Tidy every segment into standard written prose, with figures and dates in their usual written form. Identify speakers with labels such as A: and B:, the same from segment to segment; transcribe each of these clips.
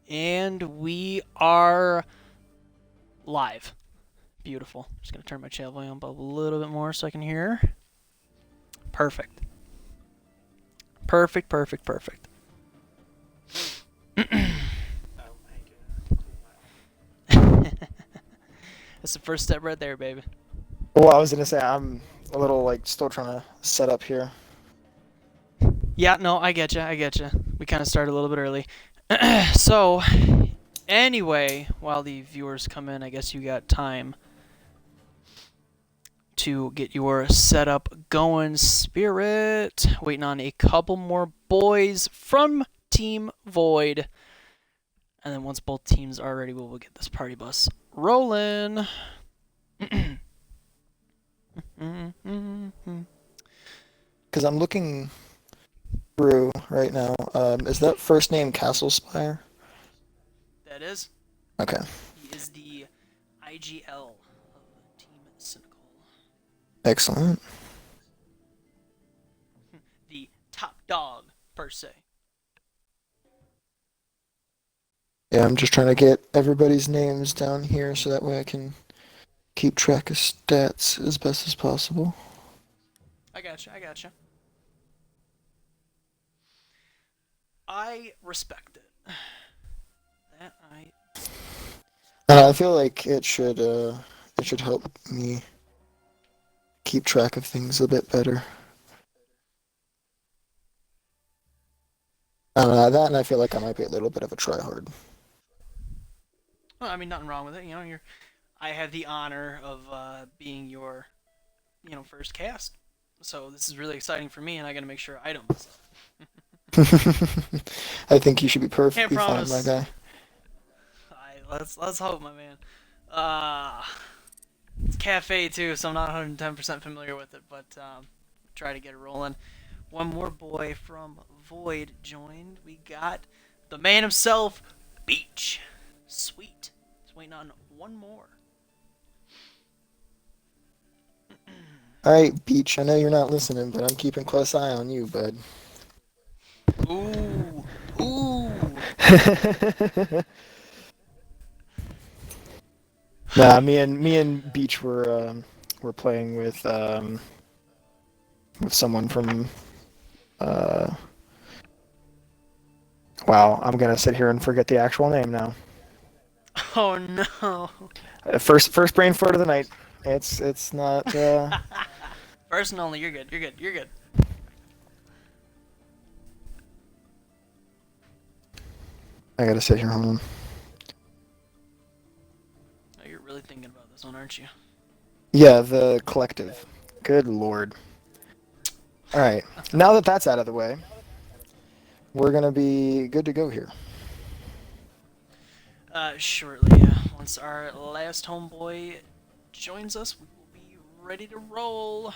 A: And we are live. Beautiful. Just going to turn my channel volume up a little bit more so I can hear. Perfect. Perfect, perfect, perfect. That's the first step right there, baby.
B: Well, I was gonna say I'm a little still trying to set up here.
A: Yeah, no, I get you. I get you. We kind of started a little bit early. So, anyway, while the viewers come in, I guess you got time to get your setup going, Spirit. Waiting on a couple more boys from Team Void. And then once both teams are ready, we'll get this party bus rolling.
B: Because I'm looking through right now. Is that first name Castle Spire?
A: That is.
B: Okay.
A: He is the IGL of Team Cynical.
B: Excellent.
A: The top dog, per se.
B: Yeah, I'm just trying to get everybody's names down here so that way I can keep track of stats as best as possible.
A: I gotcha, I gotcha. I respect it. That I.
B: I feel like it should help me keep track of things a bit better. I don't know, that and I feel like I might be a little bit of a tryhard.
A: Well, I mean, nothing wrong with it. You know, you're. I have the honor of being your, first cast. So this is really exciting for me, and I got to make sure I don't mess
B: I think you should be
A: up. Can't
B: perfectly fine, my
A: promise.
B: guy.
A: Let's hope, my man. It's cafe too, so I'm not 110% familiar with it, but try to get it rolling. One more boy from Void joined. We got the man himself, Beach. Sweet. Just waiting on one more.
B: All right, Beach, I know you're not listening, but I'm keeping close eye on you, bud.
A: Ooh, ooh.
B: Nah, me and Beach were playing with someone from uh wow, I'm gonna sit here and forget the actual name now.
A: Oh no.
B: First brain fart of the night. It's not
A: First and only, you're good. You're good. You're good.
B: I gotta sit here, hold on.
A: Oh, you're really thinking about this one, aren't you?
B: Yeah, the collective. Good lord. All right. Now that that's out of the way, we're gonna be good to go here.
A: Shortly, yeah. Once our last homeboy joins us, we will be ready to roll.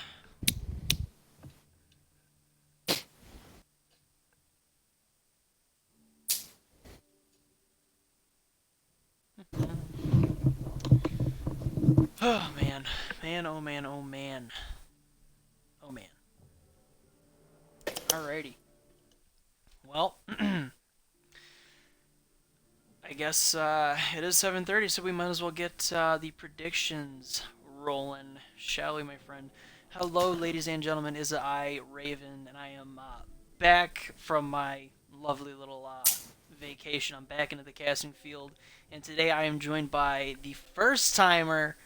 A: Oh man, man, oh man, oh man, oh man. Alrighty. Well, I guess it is 7:30, so we might as well get the predictions rolling, shall we, my friend? Hello, ladies and gentlemen. Is I Raven, and I am back from my lovely little vacation. I'm back into the casting field, and today I am joined by the first timer,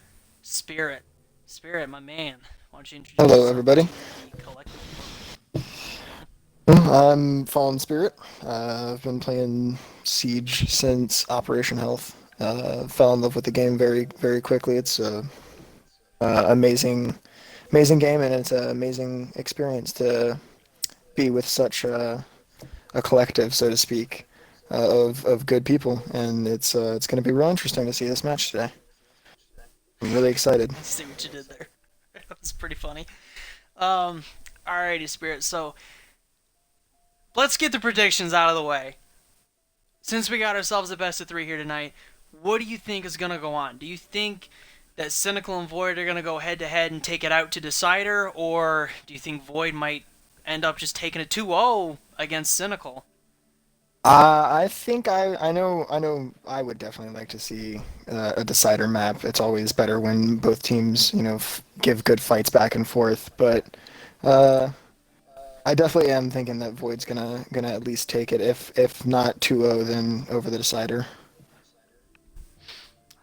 A: Spirit. Spirit, my man. Why don't you introduce
B: Hello,
A: yourself
B: everybody.
A: to the collective?
B: Well, I'm Fallen Spirit. I've been playing Siege since Operation Health. Fell in love with the game very, very quickly. It's a amazing, amazing game, and it's an amazing experience to be with such a collective, so to speak, of good people. And it's going to be real interesting to see this match today. I'm really excited.
A: I see what you did there. That was pretty funny. Um, alrighty, Spirit. So let's get the predictions out of the way. Since we got ourselves a best of three here tonight, what do you think is gonna go on? Do you think that Cynical and Void are gonna go head to head and take it out to Decider, or do you think Void might end up just taking a 2-0 against Cynical?
B: I think I know I would definitely like to see a decider map. It's always better when both teams, give good fights back and forth. But uh, I definitely am thinking that Void's gonna at least take it. If not 2-0, then over the decider.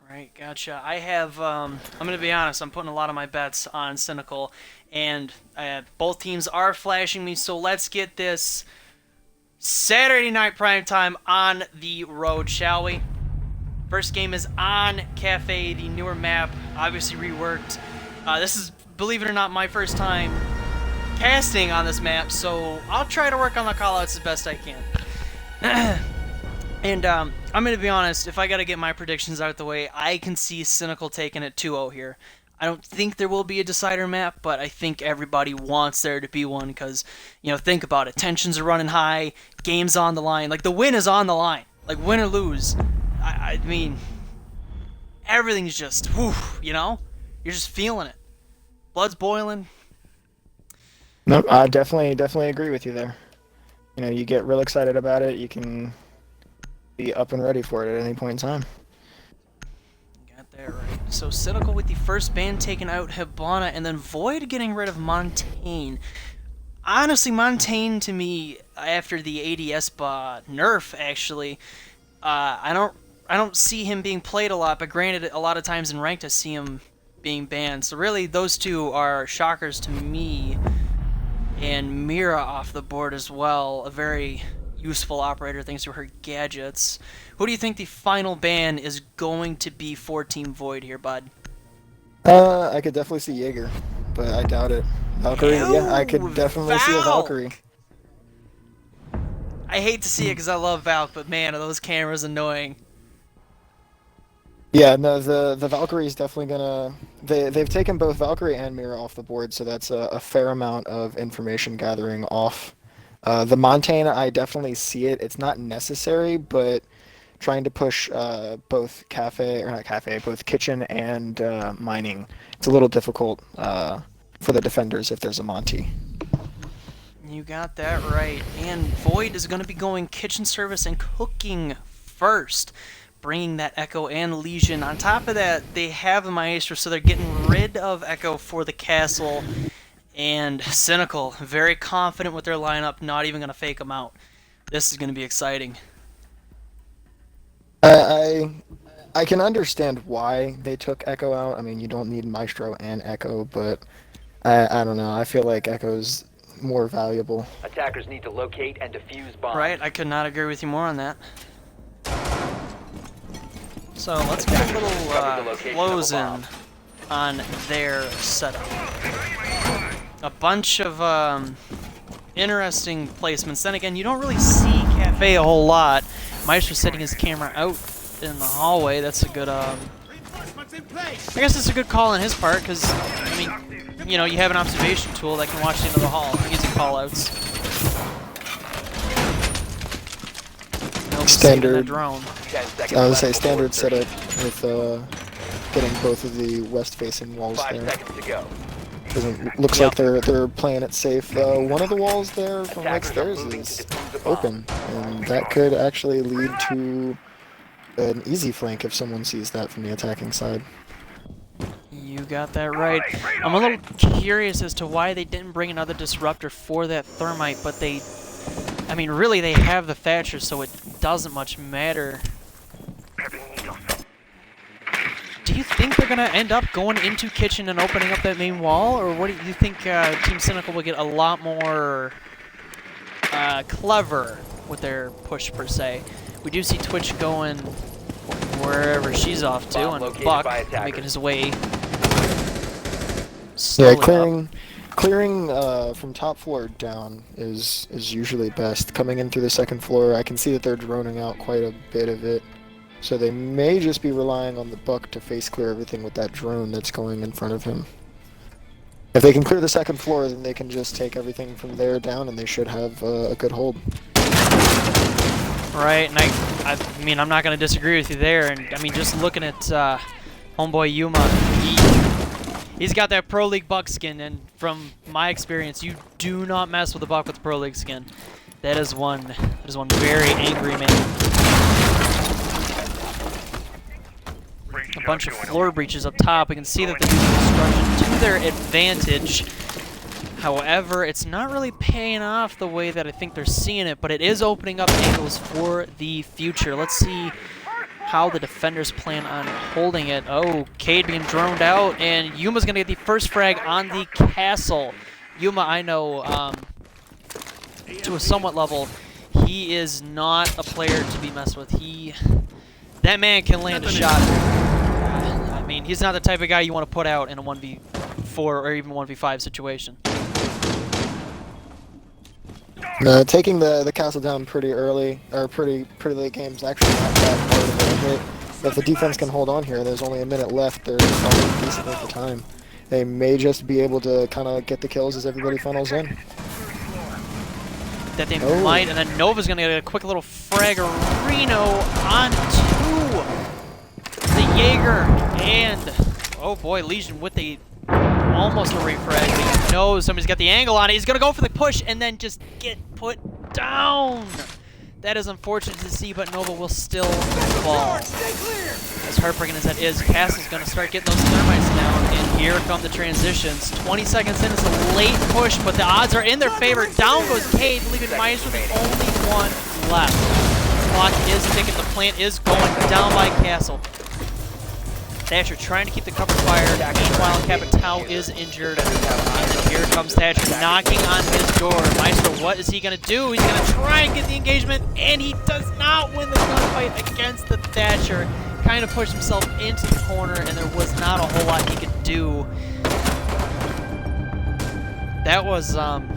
A: Right, gotcha. I have. I'm gonna be honest. I'm putting a lot of my bets on Cynical, and both teams are flashing me. So let's get this Saturday night primetime on the road, shall we? First game is on Cafe, the newer map, obviously reworked. This is, believe it or not, my first time casting on this map, so I'll try to work on the callouts as best I can. And I'm going to be honest, if I got to get my predictions out of the way, I can see Cynical taking it 2-0 here. I don't think there will be a decider map, but I think everybody wants there to be one because, think about it. Tensions are running high, game's on the line. Like, the win is on the line. Like, win or lose. I mean, everything's just, whew, You're just feeling it. Blood's boiling.
B: No, I definitely agree with you there. You get real excited about it. You can be up and ready for it at any point in time.
A: Got that right. So Cynical with the first ban taking out Hibana, and then Void getting rid of Montaigne. Honestly, Montaigne to me, after the ADS nerf, actually, I don't see him being played a lot. But granted, a lot of times in ranked, I see him being banned. So really, those two are shockers to me. And Mira off the board as well, a very useful operator thanks to her gadgets. Who do you think the final ban is going to be for Team Void here, bud?
B: I could definitely see Jaeger, but I doubt it. Valkyrie, yeah, I
A: Ew,
B: could definitely see a Valkyrie.
A: Valk! I hate to see it because I love Valk, but man, are those cameras annoying.
B: Yeah, no, the Valkyrie is definitely gonna. They've taken both Valkyrie and Mira off the board, so that's a fair amount of information gathering off. The Montaigne, I definitely see it. It's not necessary, but trying to push both cafe or not cafe, both kitchen and mining, it's a little difficult for the defenders if there's a Monty.
A: You got that right. And Void is going to be going kitchen service and cooking first, bringing that Echo and Legion. On top of that, they have the Maestro, so they're getting rid of Echo for the castle. And Cynical, very confident with their lineup, not even going to fake them out. This is going to be exciting.
B: I I can understand why they took Echo out. I mean, you don't need Maestro and Echo, but I don't know. I feel like Echo's more valuable.
C: Attackers need to locate and defuse bombs.
A: Right, I could not agree with you more on that. So let's get a little close in on their setup. A bunch of interesting placements. Then again, you don't really see Cafe a whole lot. Maestro's setting his camera out in the hallway. That's a good, I guess it's a good call on his part, because, I mean, you have an observation tool that can watch the end of the hall. Easy call-outs.
B: Standard
A: drone.
B: I would say standard setup with getting both of the west-facing walls
C: 5
B: there.
C: seconds to go.
B: Looks like they're playing it safe. One of the walls there from upstairs is open, and that could actually lead to an easy flank if someone sees that from the attacking side.
A: You got that right. I'm a little curious as to why they didn't bring another disruptor for that thermite, but I mean, really, they have the Thatcher, so it doesn't much matter. Do you think they're going to end up going into kitchen and opening up that main wall, or what do you think Team Cynical will get a lot more clever with their push, per se? We do see Twitch going wherever she's off to, and Buck making his way slowly up.
B: Clearing from top floor down is usually best. Coming in through the second floor, I can see that they're droning out quite a bit of it. So they may just be relying on the Buck to face clear everything with that drone that's going in front of him. If they can clear the second floor, then they can just take everything from there down, and they should have a good hold.
A: Right, and I mean, I'm not going to disagree with you there. And I mean, just looking at homeboy Yuma, he's got that Pro League Buck skin, and from my experience, you do not mess with a Buck with Pro League skin. That is one very angry man. A bunch of floor breaches up top. We can see that they're using destruction to their advantage. However, it's not really paying off the way that I think they're seeing it, but it is opening up angles for the future. Let's see how the defenders plan on holding it. Oh, Cade being droned out, and Yuma's going to get the first frag on the castle. Yuma, I know, to a somewhat level, he is not a player to be messed with. That man can land a shot. I mean, he's not the type of guy you want to put out in a 1v4 or even 1v5 situation.
B: Taking the castle down pretty early, or pretty late game is actually not that hard of a hit. If the defense can hold on here, there's only a minute left. They're probably decent at the time. They may just be able to kind of get the kills as everybody funnels in.
A: That they might, and then Nova's gonna get a quick little fragarino onto the Jaeger, and oh boy, Legion with almost a refrag. He knows somebody's got the angle on it. He's gonna go for the push and then just get put down. That is unfortunate to see, but Nova will still fall. As heartbreaking as that is, Castle's going to start getting those thermites down, and here come the transitions. 20 seconds in, it's a late push, but the odds are in their favor. Down goes Cade, leaving Maestro the only one left. Clock is ticking, the plant is going down by Castle. Thatcher trying to keep the cover fired. Meanwhile, Capitao is injured. And then here comes Thatcher knocking on his door. Maestro, what is he going to do? He's going to try and get the engagement, and he does not win the gunfight against the Thatcher. Kind of pushed himself into the corner, and there was not a whole lot he could do. That was, I'm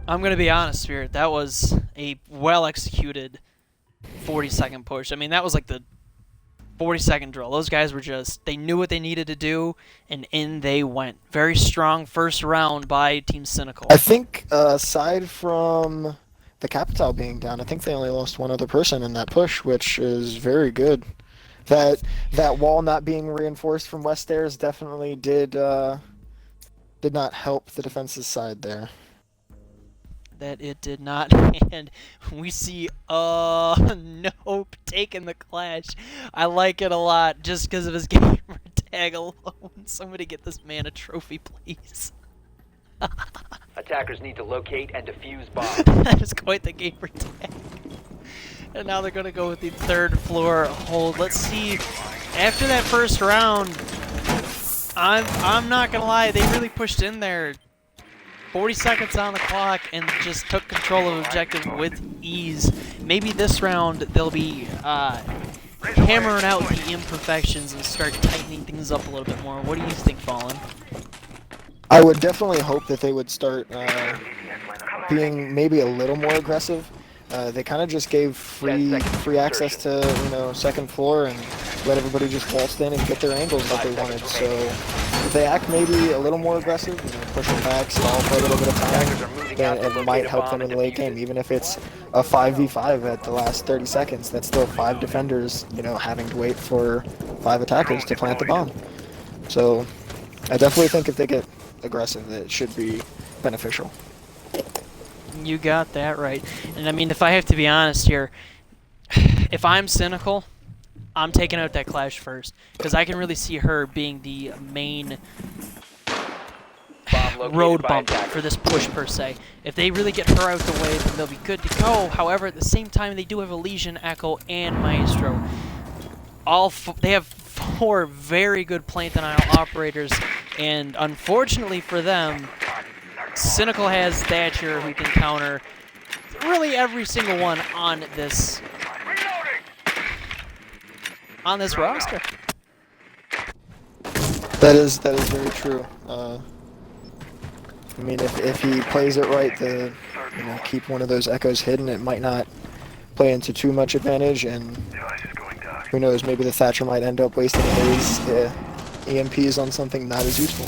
A: going to be honest, Spirit, that was a well-executed 40-second push. I mean, that was like the 40-second drill. Those guys were just, they knew what they needed to do, and in they went. Very strong first round by Team Cynical.
B: I think, aside from the Capitao being down, I think they only lost one other person in that push, which is very good. That wall not being reinforced from West Stairs definitely did not help the defense's side there.
A: That it did not, and we see Nope taking the clash. I like it a lot just because of his gamer tag alone. Somebody get this man a trophy, please.
C: Attackers need to locate and defuse bombs.
A: That is quite the gamer tag. And now they're going to go with the third floor hold. Let's see, after that first round, I'm not going to lie, they really pushed in there. 40 seconds on the clock and just took control of objective with ease. Maybe this round they'll be hammering out the imperfections and start tightening things up a little bit more. What do you think, Fallen?
B: I would definitely hope that they would start being maybe a little more aggressive. They kind of just gave free access to second floor and let everybody just waltz in and get their angles that they wanted. So if they act maybe a little more aggressive, push them back, stall for a little bit of time, then it might help them in the late game. Even if it's a 5v5 at the last 30 seconds, that's still 5 defenders, having to wait for 5 attackers to plant the bomb. So I definitely think if they get aggressive, it should be beneficial.
A: You got that right. And I mean, if I have to be honest here, if I'm Cynical, I'm taking out that Clash first, because I can really see her being the main road bump for this push per se. If they really get her out the way, then they'll be good to go. However, at the same time, they do have a Legion, Echo, and Maestro. They have 4 very good plant denial operators, and unfortunately for them, Cynical has Thatcher who can counter really every single one on this roster.
B: That is very true. I mean, if he plays it right, keep one of those echoes hidden, it might not play into too much advantage, and who knows, maybe the Thatcher might end up wasting his EMPs on something not as useful.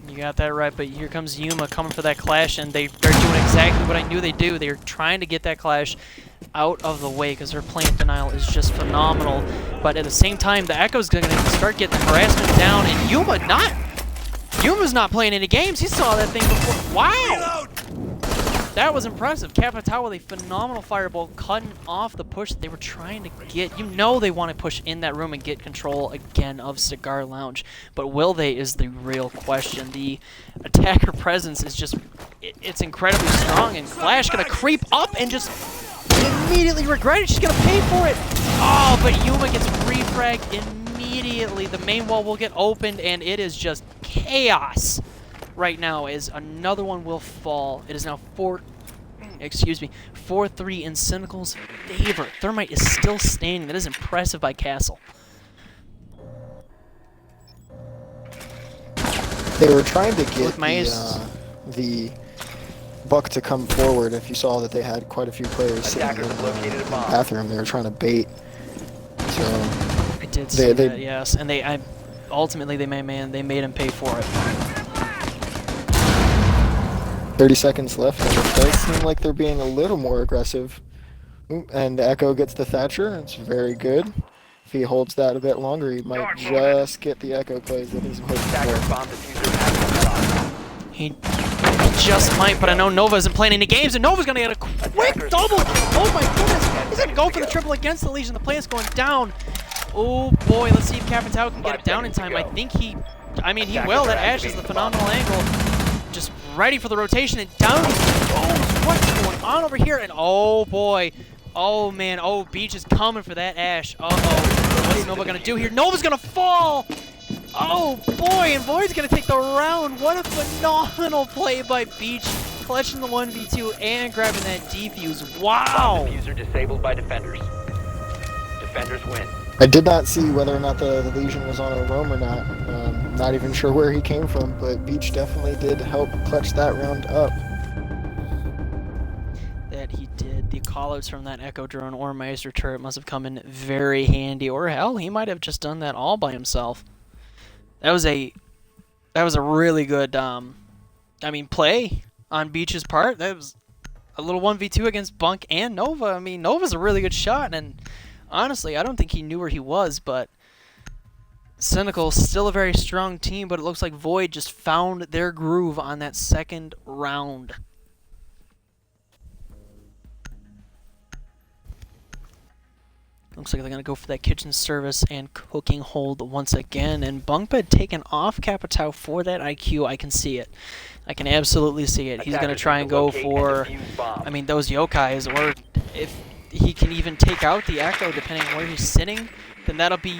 A: You got that right, but here comes Yuma coming for that clash, and they're doing exactly what I knew they'd do. They're trying to get that clash out of the way because her plant denial is just phenomenal. But at the same time, the Echo's going to start getting the harassment down, and Yuma's not playing any games. He saw that thing before. Wow! that was impressive. Capitao with a phenomenal fireball, cutting off the push that they were trying to get. You know they want to push in that room and get control again of Cigar Lounge, but will they is the real question. The attacker presence is just, it's incredibly strong, and Flash gonna creep up and just immediately regret it. She's gonna pay for it. Oh, but Yuma gets refragged immediately. The main wall will get opened, and it is just chaos right now as another one will fall. It is now 4-3 in Cynical's favor. Thermite is still standing. That is impressive by Castle.
B: They were trying to get the Buck to come forward. If you saw that they had quite a few players sitting in the bathroom, they were trying to bait. So
A: I did see that, yes, and ultimately they made him pay for it.
B: 30 seconds left, and it does seem like they're being a little more aggressive. And Echo gets the Thatcher. It's very good. If he holds that a bit longer, he might just get the Echo plays that he's hoping for.
A: He just might, but I know Nova isn't playing any games, and Nova's gonna get a quick double! Oh my goodness! He's gonna go for the triple against the Legion. The play is going down. Oh boy, let's see if Capitao can get it down in time. I think he will. That Ash is the phenomenal angle. Just ready for the rotation, and down he goes. What's going on over here? And oh boy. Oh man. Oh, Beach is coming for that Ash. Uh-oh. What's Nova gonna do here? Nova's gonna fall! Oh boy, and Void's gonna take the round. What a phenomenal play by Beach, clutching the 1v2 and grabbing that defuse. Wow!
C: Diffuser disabled by defenders. Defenders win.
B: I did not see whether or not the Legion was on a roam or not. Not even sure where he came from, but Beach definitely did help clutch that round up.
A: That he did. The callouts from that Echo drone or Meister turret must have come in very handy, or hell, he might have just done that all by himself. That was a really good play on Beach's part. That was a little 1v2 against Bunk and Nova. I mean, Nova's a really good shot, and honestly, I don't think he knew where he was, but Cynical, still a very strong team, but it looks like Void just found their groove on that second round. Looks like they're going to go for that kitchen service and cooking hold once again. And Bunkbed taken off Capitao for that IQ. I can see it. I can absolutely see it. He's going to try and go for, those yokais, or if he can even take out the Echo, depending on where he's sitting, then that'll be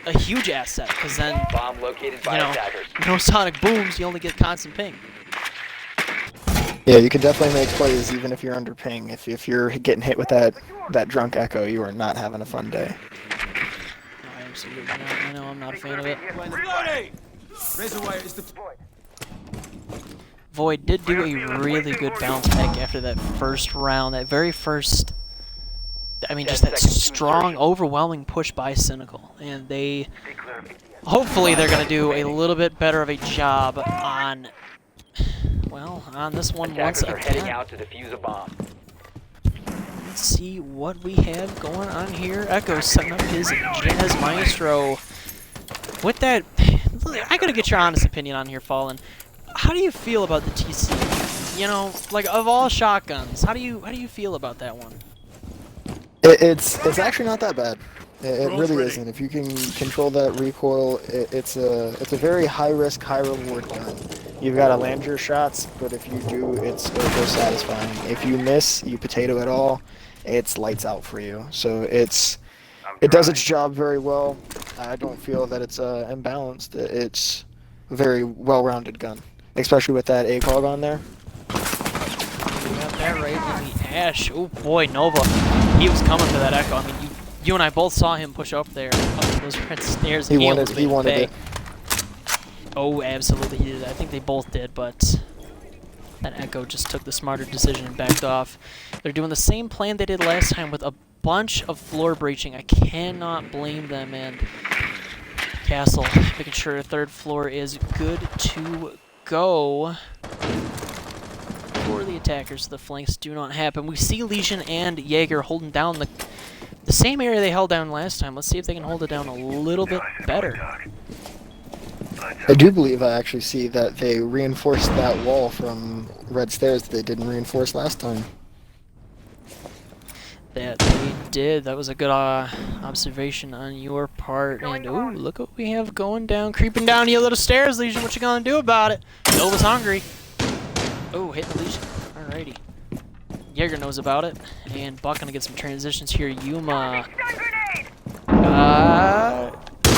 A: a huge asset, because then,
C: bomb located by attackers.
A: No sonic booms, you only get constant ping.
B: Yeah, you can definitely make plays even if you're under ping. If you're getting hit with that drunk Echo, you are not having a fun day.
A: No, absolutely not. I know I'm not a fan of it. Void did do a really good bounce back after that first round. That very first, just that strong, overwhelming push by Cynical. And hopefully they're going to do a little bit better of a job on this one once again.
C: Heading out to defuse a bomb.
A: Let's see what we have going on here. Echo setting up his Jazz Maestro. With that, I gotta get your honest opinion on here, Fallen. How do you feel about the TC? Of all shotguns, how do you feel about that one?
B: It's actually not that bad. It really isn't. If you can control that recoil, it's a very high risk, high reward gun. You've got to land your shots, but if you do, it's over satisfying. If you miss, you potato it all, it's lights out for you. So it does its job very well. I don't feel that it's imbalanced. It's a very well-rounded gun, especially with that ACOG on there.
A: You got that right in the Ash. Oh boy, Nova. He was coming for that Echo. You and I both saw him push up there, up those red stairs.
B: He wanted it.
A: Oh, absolutely he did. I think they both did, but that Echo just took the smarter decision and backed off. They're doing the same plan they did last time with a bunch of floor breaching. I cannot blame them, and Castle making sure third floor is good to go for the attackers. The flanks do not happen. We see Legion and Jaeger holding down the same area they held down last time. Let's see if they can hold it down a little bit better.
B: I do believe I actually see that they reinforced that wall from red stairs that they didn't reinforce last time.
A: That they did. That was a good observation on your part. And ooh, look what we have going down, creeping down your little stairs, Legion. What you gonna do about it? Nova's hungry. Oh, hitting the Legion. Alrighty. Jaeger knows about it. And Buck gonna get some transitions here. Yuma.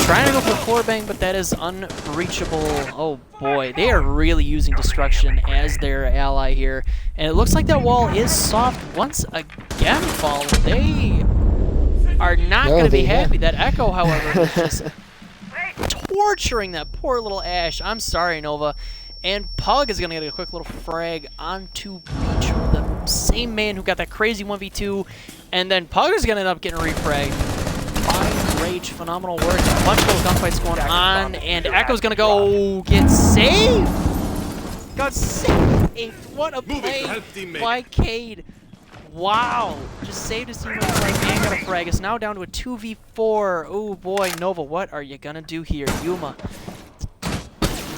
A: Trying to go for the floor bang, but that is unreachable. Oh boy, they are really using destruction as their ally here. And it looks like that wall is soft once again, Fall. They are not going to be happy. That Echo, however, is just torturing that poor little Ash. I'm sorry, Nova. And Pug is going to get a quick little frag onto Beach, the same man who got that crazy 1v2. And then Pug is going to end up getting refragged. Fine Rage, phenomenal work. A bunch of little gunfights going on. And Echo's going to go get saved. Got saved. What a play by Cade. Wow. Just saved his team with a frag and got a frag. It's now down to a 2v4. Oh boy, Nova, what are you going to do here? Yuma.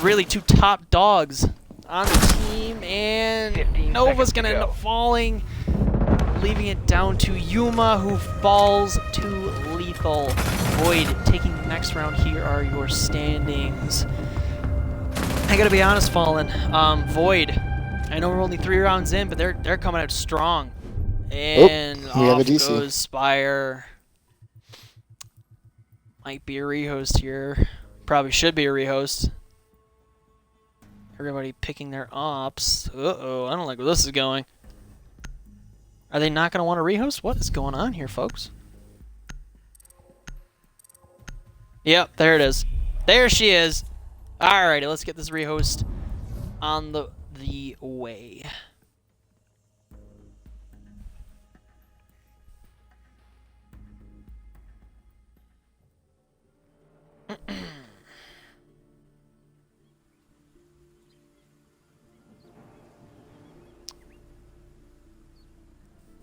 A: Really two top dogs on the team. And Nova's going to end up falling, leaving it down to Yuma, who falls to lethal. Void taking the next round. Here are your standings. I gotta be honest, Fallen. Void. I know we're only 3 rounds in, but they're coming out strong. And off goes Spire. Might be a rehost here. Probably should be a rehost. Everybody picking their ops. Uh-oh, I don't like where this is going. Are they not going to want to rehost? What is going on here, folks? Yep, there it is. There she is. Alrighty, let's get this rehost on the way.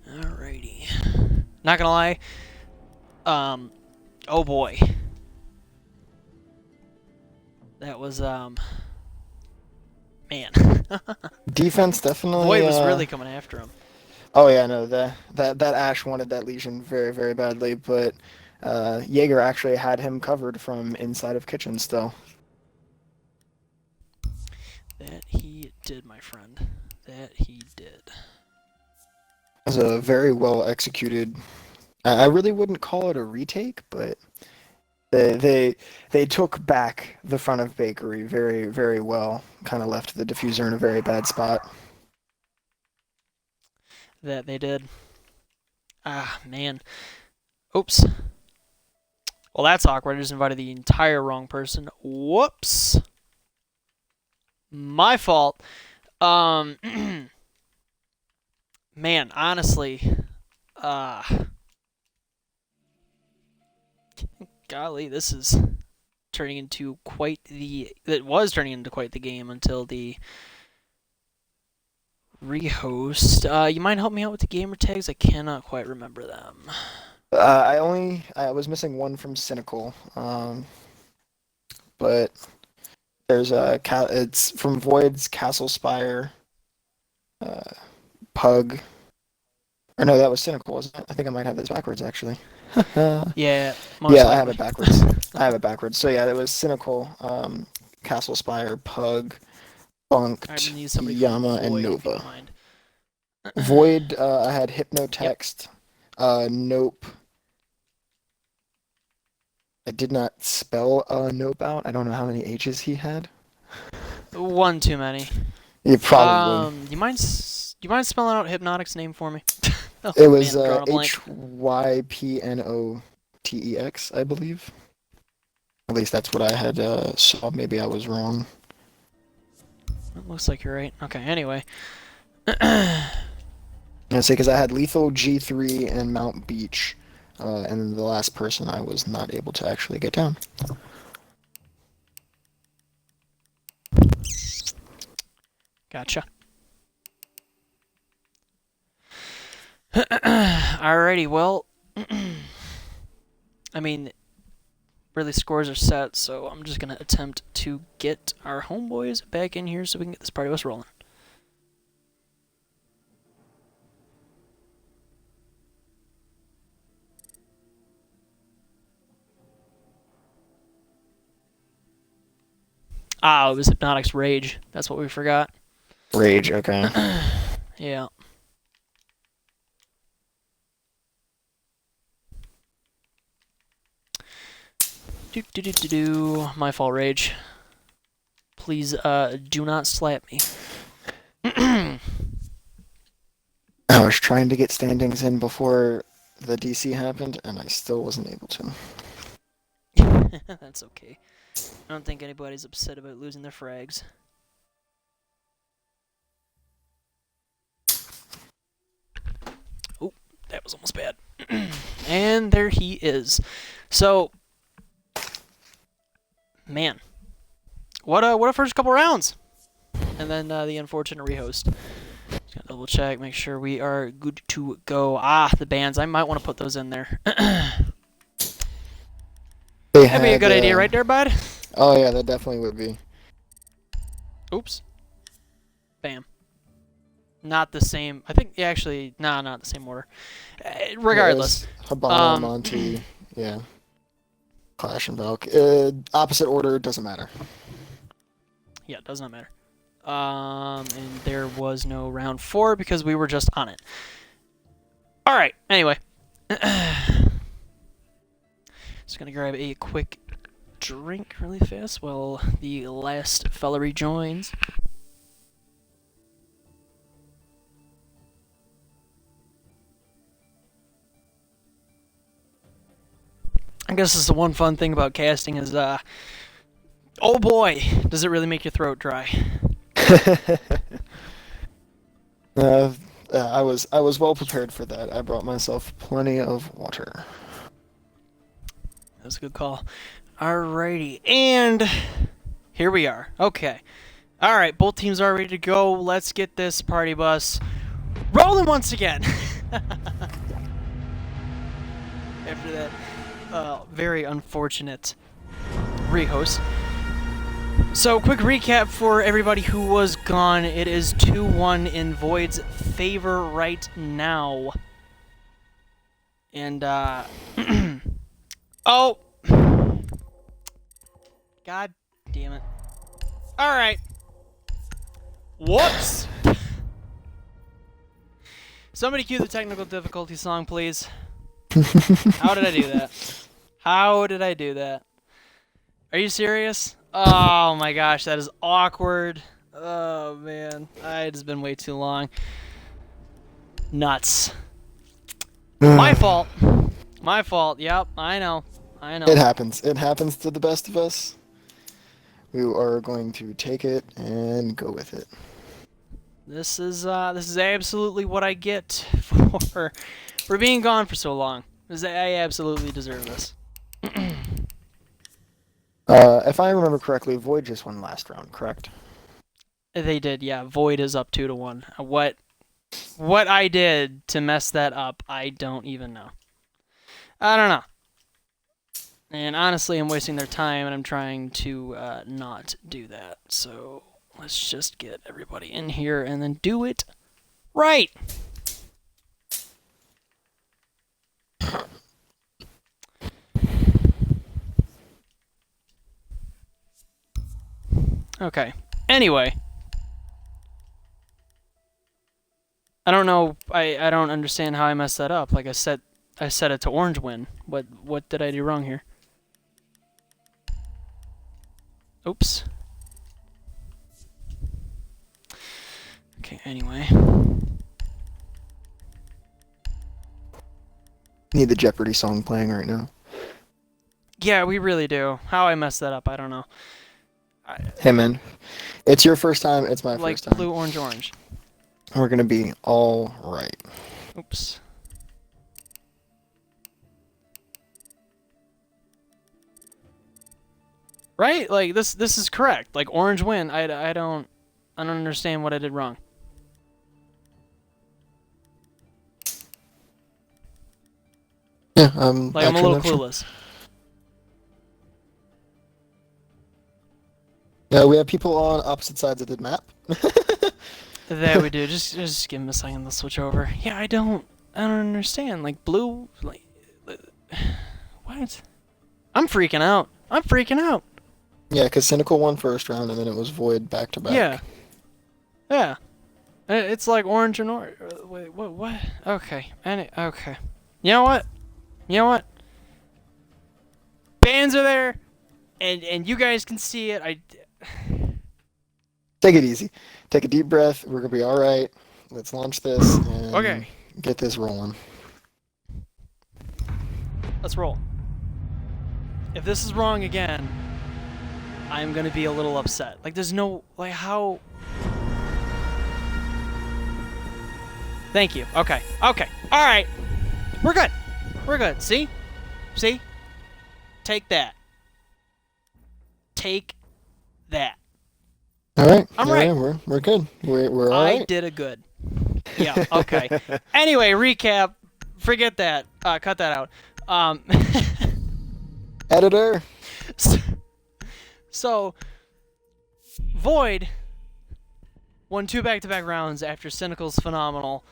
A: Alrighty. Not gonna lie. Oh boy. That was, man.
B: Defense definitely.
A: Void was really coming after him.
B: Oh yeah, no, that Ash wanted that Legion very, very badly, but Jaeger actually had him covered from inside of kitchen still.
A: That he did, my friend. That he did.
B: It was a very well executed. I really wouldn't call it a retake, but they took back the front of Bakery very, very well. Kind of left the diffuser in a very bad spot.
A: That they did. Ah, man. Oops. Well, that's awkward. I just invited the entire wrong person. Whoops. My fault. Man, honestly, golly, this is turning into quite the... It was turning into quite the game until the rehost. You mind help me out with the gamer tags? I cannot quite remember them.
B: I was missing one from Cynical, but there's it's from Void's Castle Spire, Pug. Or no, that was Cynical, wasn't it? I think I might have this backwards actually.
A: Yeah.
B: Yeah, I have it backwards. I have it backwards. So yeah, that was Cynical, Castle Spire, Pug, Bunked, Yama, and Nova. Void, I had Hypnotext, Nope. I did not spell Nope out. I don't know how many H's he had.
A: One too many.
B: Yeah, probably.
A: You mind spelling out Hypnotic's name for me?
B: Oh, it was Hypnotex, I believe. At least that's what I had saw. Maybe I was wrong.
A: It looks like you're right. Okay, anyway.
B: I say because I had Lethal, G3, and Mount Beach, and then the last person I was not able to actually get down.
A: Gotcha. Alrighty, well, I mean, really scores are set, so I'm just gonna attempt to get our homeboys back in here so we can get this party bus rolling. Ah, it was Hypnotic's Rage. That's what we forgot.
B: Rage, okay.
A: Yeah. Do. My fault, Rage. Please, do not slap me.
B: I was trying to get standings in before the DC happened, and I still wasn't able to.
A: That's okay. I don't think anybody's upset about losing their frags. Oh, that was almost bad. And there he is. So, man, what a first couple rounds. And then the unfortunate rehost. Just gotta double check, make sure we are good to go. Ah, the bans. I might want to put those in there. That'd be a good idea right there, bud.
B: Oh yeah, that definitely would be.
A: Oops. Bam. Not the same. I think, yeah, actually, nah, not the same order. Regardless.
B: Yeah, Habana, Monty, yeah. Clash and Valk. Opposite order, doesn't matter.
A: Yeah, it does not matter. And there was no round 4 because we were just on it. Alright, anyway. Just gonna grab a quick drink really fast while the last fella rejoins. I guess this is the one fun thing about casting is, oh boy, does it really make your throat dry.
B: I was well prepared for that. I brought myself plenty of water.
A: That's a good call. Alrighty, and here we are. Okay. Alright, both teams are ready to go. Let's get this party bus rolling once again. After that very unfortunate rehost. So, quick recap for everybody who was gone. It is 2-1 in Void's favor right now. And, oh! God damn it. Alright. Whoops! Somebody cue the technical difficulty song, please. How did I do that? How did I do that? Are you serious? Oh my gosh, that is awkward. Oh man, it's been way too long. Nuts. My fault. My fault. Yep, I know. I know.
B: It happens. It happens to the best of us. We are going to take it and go with it.
A: This is absolutely what I get for being gone for so long. I absolutely deserve this.
B: If I remember correctly, Void just won last round, correct?
A: They did, yeah. Void is up 2-1. What I did to mess that up, I don't even know. I don't know. And honestly, I'm wasting their time, and I'm trying to not do that. So let's just get everybody in here and then do it right. Okay. Anyway. I don't know. I don't understand how I messed that up. Like I set it to orange win. What did I do wrong here? Oops. Okay, anyway.
B: Need the Jeopardy song playing right now.
A: Yeah, we really do. How I messed that up, I don't know.
B: Hey man, it's your first time, it's my
A: Like
B: first time.
A: blue, orange, orange.
B: We're gonna be all right.
A: Oops. Right? Like this is correct. Like orange win. I don't understand what I did wrong.
B: Yeah,
A: Like I'm a little clueless.
B: We have people on opposite sides of the map.
A: That we do. Just give him a second to switch over. Yeah, I don't understand. Like blue, like what? I'm freaking out. I'm freaking out.
B: Yeah, because Cynical won first round, and then it was Void back to back.
A: Yeah. Yeah. It's like orange and orange. Wait, what? What? Okay. Okay. You know what? You know what? Bands are there, and you guys can see it.
B: Take it easy. Take a deep breath. We're gonna be all right. Let's launch this and
A: Okay.
B: get this rolling.
A: Let's roll. If this is wrong again, I'm gonna be a little upset. Like, there's no how. Thank you. Okay. Okay. All right. We're good. We're good. See? See? Take that. Take that.
B: All right.
A: I'm
B: yeah,
A: right.
B: yeah, we're good. We're all
A: I
B: right.
A: did a good. Yeah. Okay. Anyway, recap. Forget that. Cut that out.
B: Editor.
A: So, Void won 2 back-to-back rounds after Cynical's phenomenal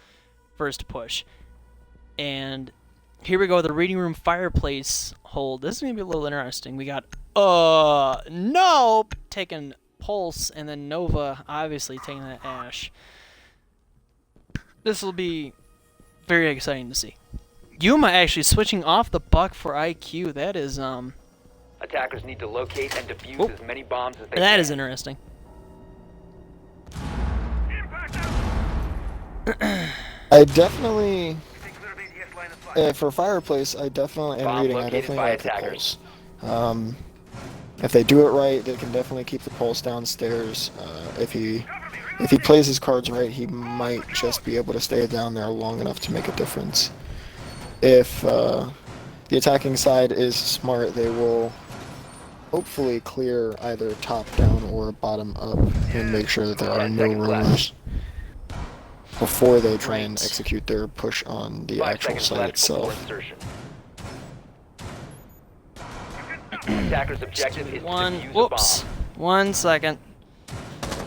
A: first push. And here we go, the reading room fireplace hold. This is going to be a little interesting. We got, Nope taking Pulse, and then Nova obviously taking that Ash. This will be very exciting to see. Yuma actually switching off the Buck for IQ. That is,
C: Attackers need to locate and defuse
A: Oh.
C: as many bombs as they
A: that
C: can.
A: is interesting.
B: I definitely, for fireplace, I definitely am
C: Bomb
B: reading. I
C: located
B: definitely
C: by
B: like the
C: attackers.
B: pulse. If they do it right, they can definitely keep the pulse downstairs. If he plays his cards right, he might just be able to stay down there long enough to make a difference. If the attacking side is smart, they will hopefully clear either top down or bottom up and make sure that there are
C: 10
B: no
C: seconds left.
B: rooms before they try and
A: Right.
B: execute their push on the
C: 5
B: actual
C: seconds
B: site
C: left before
B: itself.
C: insertion. Attackers' objective is to
A: One.
C: defuse a
A: Whoops.
C: bomb.
A: 1 second.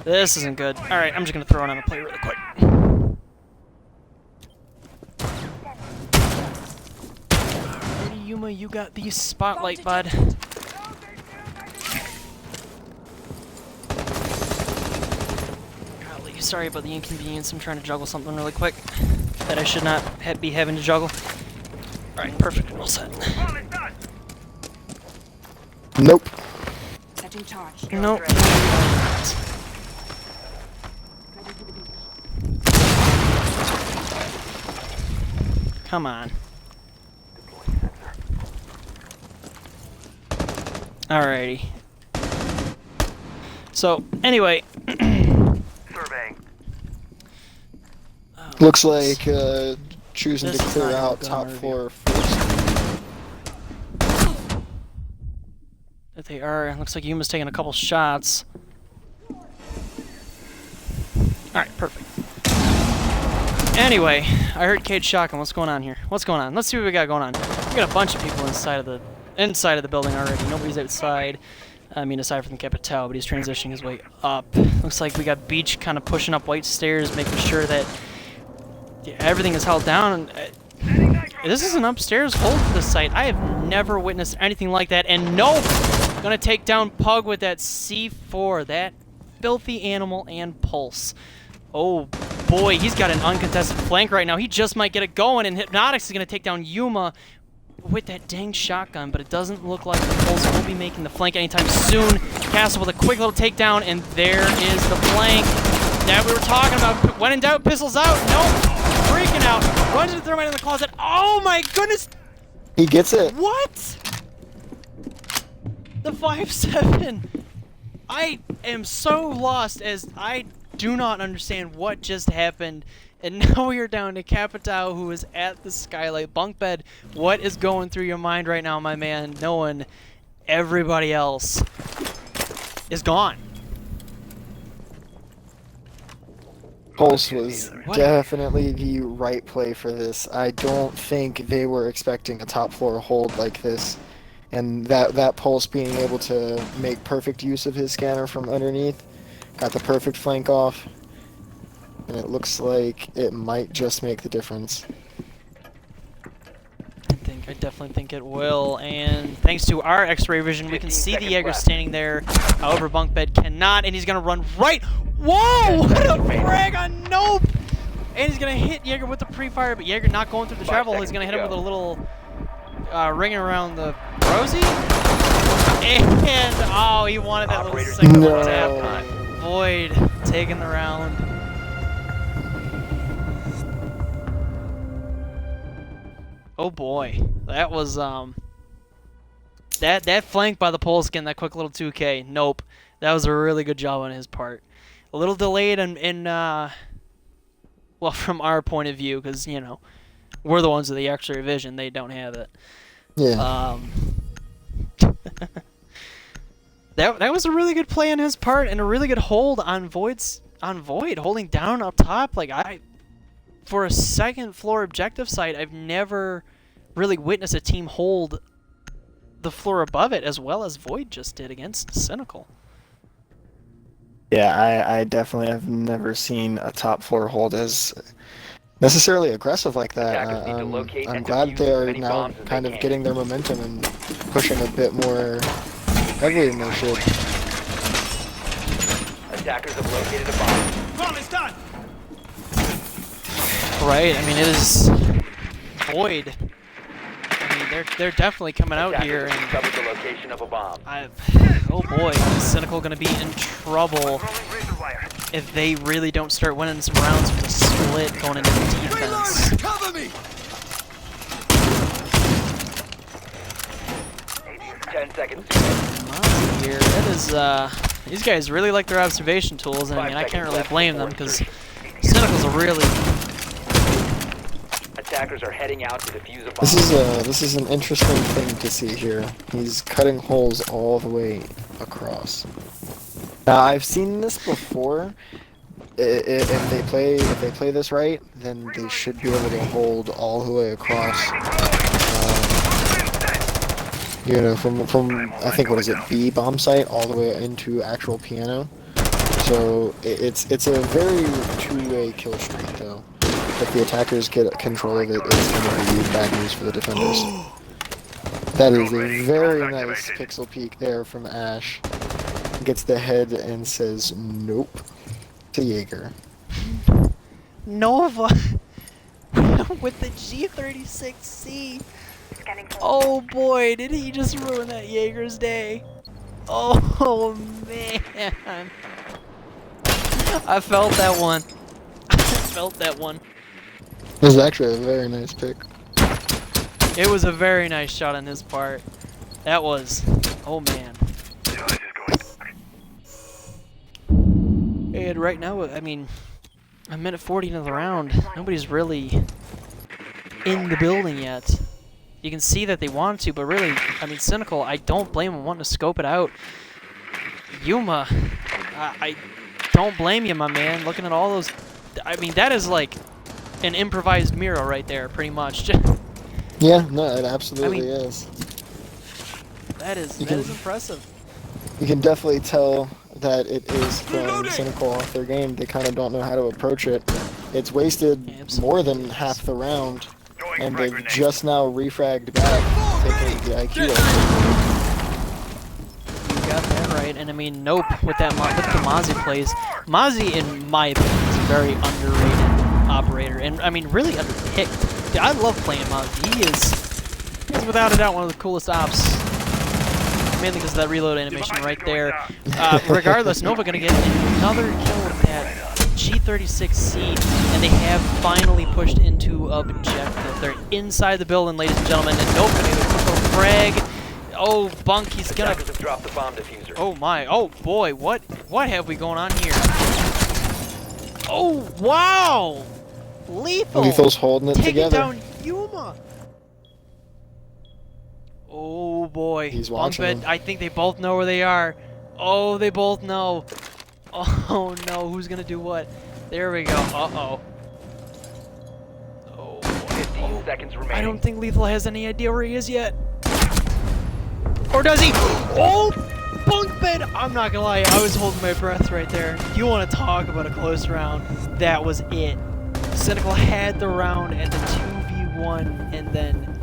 A: This isn't good. All right, I'm just gonna throw it on the plate really quick. Lady Yuma, you got the spotlight, bud. Golly, sorry about the inconvenience. I'm trying to juggle something really quick that I should not be having to juggle. All right, perfect. All set.
B: Nope.
D: Setting charge.
A: Nope. Come on. Alrighty. So, anyway.
B: Looks like choosing
A: This
B: to
A: is
B: clear
A: not a
B: out
A: gun
B: top
A: review.
B: floor first.
A: That they are. Looks like Yuma's taking a couple shots. Alright, perfect. Anyway, I heard Cade shotgun. What's going on here? What's going on? Let's see what we got going on. We got a bunch of people inside of the building already. Nobody's outside. I mean, aside from the Capital, but he's transitioning his way up. Looks like we got Beach kind of pushing up white stairs, making sure that everything is held down. This is an upstairs hold for the site. I have never witnessed anything like that. And nope, gonna take down Pug with that C4, that filthy animal and Pulse. Oh boy, he's got an uncontested flank right now. He just might get it going, and Hypnotics is gonna take down Yuma with that dang shotgun, but it doesn't look like the Pulse will be making the flank anytime soon. Castle with a quick little takedown, and there is the flank that we were talking about. When in doubt, pistols out. Nope. Freaking out. Runs into the thermite in the closet. Oh my goodness.
B: He gets it.
A: What? The 5-7. I am so lost as I do not understand what just happened. And now we are down to Capitao, who is at the skylight bunk bed. What is going through your mind right now, my man, knowing everybody else is gone?
B: Pulse was
A: What?
B: definitely the right play for this. I don't think they were expecting a top floor hold like this. and that pulse being able to make perfect use of his scanner from underneath, got the perfect flank off, and it looks like it might just make the difference.
A: I definitely think it will, and thanks to our X-ray vision, we can
C: 15
A: see the
C: seconds
A: Jaeger
C: left.
A: standing there. However, bunk bed cannot, and he's gonna run right. Whoa! What a frag on Nope! And he's gonna hit Jaeger with the pre-fire, but Jaeger not going through the
C: 5
A: travel hole. He's
C: seconds
A: gonna
C: to
A: hit him with
C: go.
A: a little ring around the rosy. And oh, he wanted that little
C: Operators
A: second
B: No.
A: one tap.
C: time.
A: Void taking the round. Oh boy, that was that flank by the Polskin, that quick little 2K. Nope, that was a really good job on his part. A little delayed in well, from our point of view, because you know we're the ones with the X-ray vision. They don't have it.
B: Yeah.
A: That was a really good play on his part, and a really good hold on Void, holding down up top. Like for a second floor objective site, I've never really witnessed a team hold the floor above it as well as Void just did against Cynical.
B: Yeah, I definitely have never seen a top floor hold as necessarily aggressive like that.
C: Attackers need to locate
B: I'm
C: and
B: glad
C: defuse
B: they
C: as
B: are
C: many
B: now
C: bombs as
B: kind
C: they
B: of
C: can.
B: getting their momentum and pushing a bit more heavily than they should.
C: Attackers have located a bomb.
E: Well, it's done.
A: Right? I mean, it is Void. I mean, they're definitely coming out here,
C: Attackers
A: and
C: have discovered the location of a bomb.
A: oh boy, is Cynical gonna be in trouble if they really don't start winning some rounds from the split going into defense.
E: Cover me.
C: 10 seconds to go.
A: Mozzie here, that is these guys really like their observation tools, and I
C: 5
A: mean I can't
C: seconds
A: really
C: left
A: blame
C: before
A: them because
C: insertion.
A: Cynical's a really
C: Attackers are heading out to defuse a bomb.
B: This is an interesting thing to see here. He's cutting holes all the way across. Now I've seen this before. If they play this right, then they should be able to hold all the way across. You know, from I think what is it, B bomb site all the way into actual piano. So it's a very two-way kill streak though. If the attackers get control of it, it's going to be bad news for the defenders. That is a very nice pixel peek there from Ash. Gets the head and says nope to Jaeger.
A: Nova with the G36C. Oh boy, did he just ruin that Jaeger's day. Oh man. I felt that one. I felt that one.
B: It was actually a very nice pick.
A: It was a very nice shot on his part. That was, oh man. And right now, I mean, a minute 40 into the round, nobody's really in the building yet. You can see that they want to, but really, I mean, Cynical, I don't blame him wanting to scope it out. Yuma, I don't blame you, my man. Looking at all those, I mean, that is like an improvised Miro right there, pretty much.
B: Yeah, no, it absolutely
A: I mean,
B: is.
A: That is
B: can-
A: impressive.
B: You can definitely tell that it is throwing Cynical off their game. They kind of don't know how to approach it. It's wasted more than half the round, and they've just now refragged back, taking the IQ.
A: You got that right, and I mean, nope, with that with the Mozzie plays. Mozzie, in my opinion, is a very underrated operator, and I mean, really underpicked. Dude, I love playing Mozzie. He's without a doubt one of the coolest ops, mainly because of that reload animation right there. Regardless, Nova gonna get another kill with that G36C, and they have finally pushed into objective. They're inside the building, ladies and gentlemen, and Nova gonna get a quick little frag. Oh, Bunk, he's gonna.
C: Attackers have dropped the bomb diffuser.
A: Oh my! Oh boy! What have we going on here? Oh wow! Lethal.
B: Lethal's holding it
A: taking
B: together.
A: down Yuma. Oh boy!
B: He's
A: Bunk
B: watching
A: bed.
B: him.
A: I think they both know where they are. Oh, they both know. Oh no! Who's gonna do what? There we go. Uh-oh. Oh boy.
C: 15 seconds remaining.
A: I don't think Lethal has any idea where he is yet. Or does he? Oh, bunk bed! I'm not gonna lie, I was holding my breath right there. You want to talk about a close round? That was it. Cynical had the round and the 2v1, and then,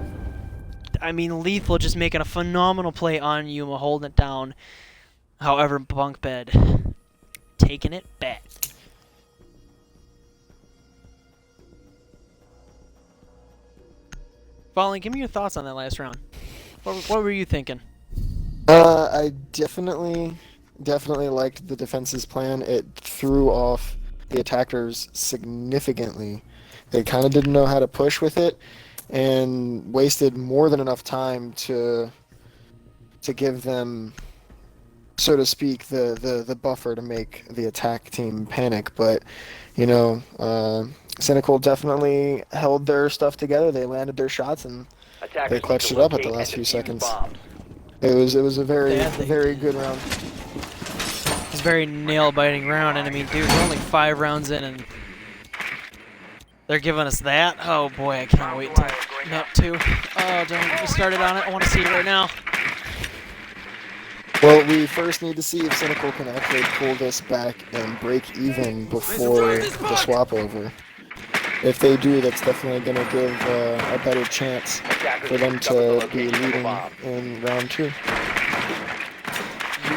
A: I mean, Lethal just making a phenomenal play on Yuma, holding it down. However, bunk bed taking it back. Falling, give me your thoughts on that last round. What were you thinking?
B: I definitely liked the defense's plan. It threw off the attackers significantly. They kind of didn't know how to push with it, and wasted more than enough time to give them, so to speak, the buffer to make the attack team panic. But Cynical definitely held their stuff together. They landed their shots and they clutched it up at the last few seconds. It was a very good round.
A: It was a very nail-biting round, and I mean, dude, we're only 5 rounds in, and they're giving us that. Oh boy, I can't wait until map 2. Oh, don't get me started on it. I want to see it right now.
B: Well, we first need to see if Cynical can actually pull this back and break even before the swap over. If they do, that's definitely going to give a better chance for them to be leading in round 2.
A: You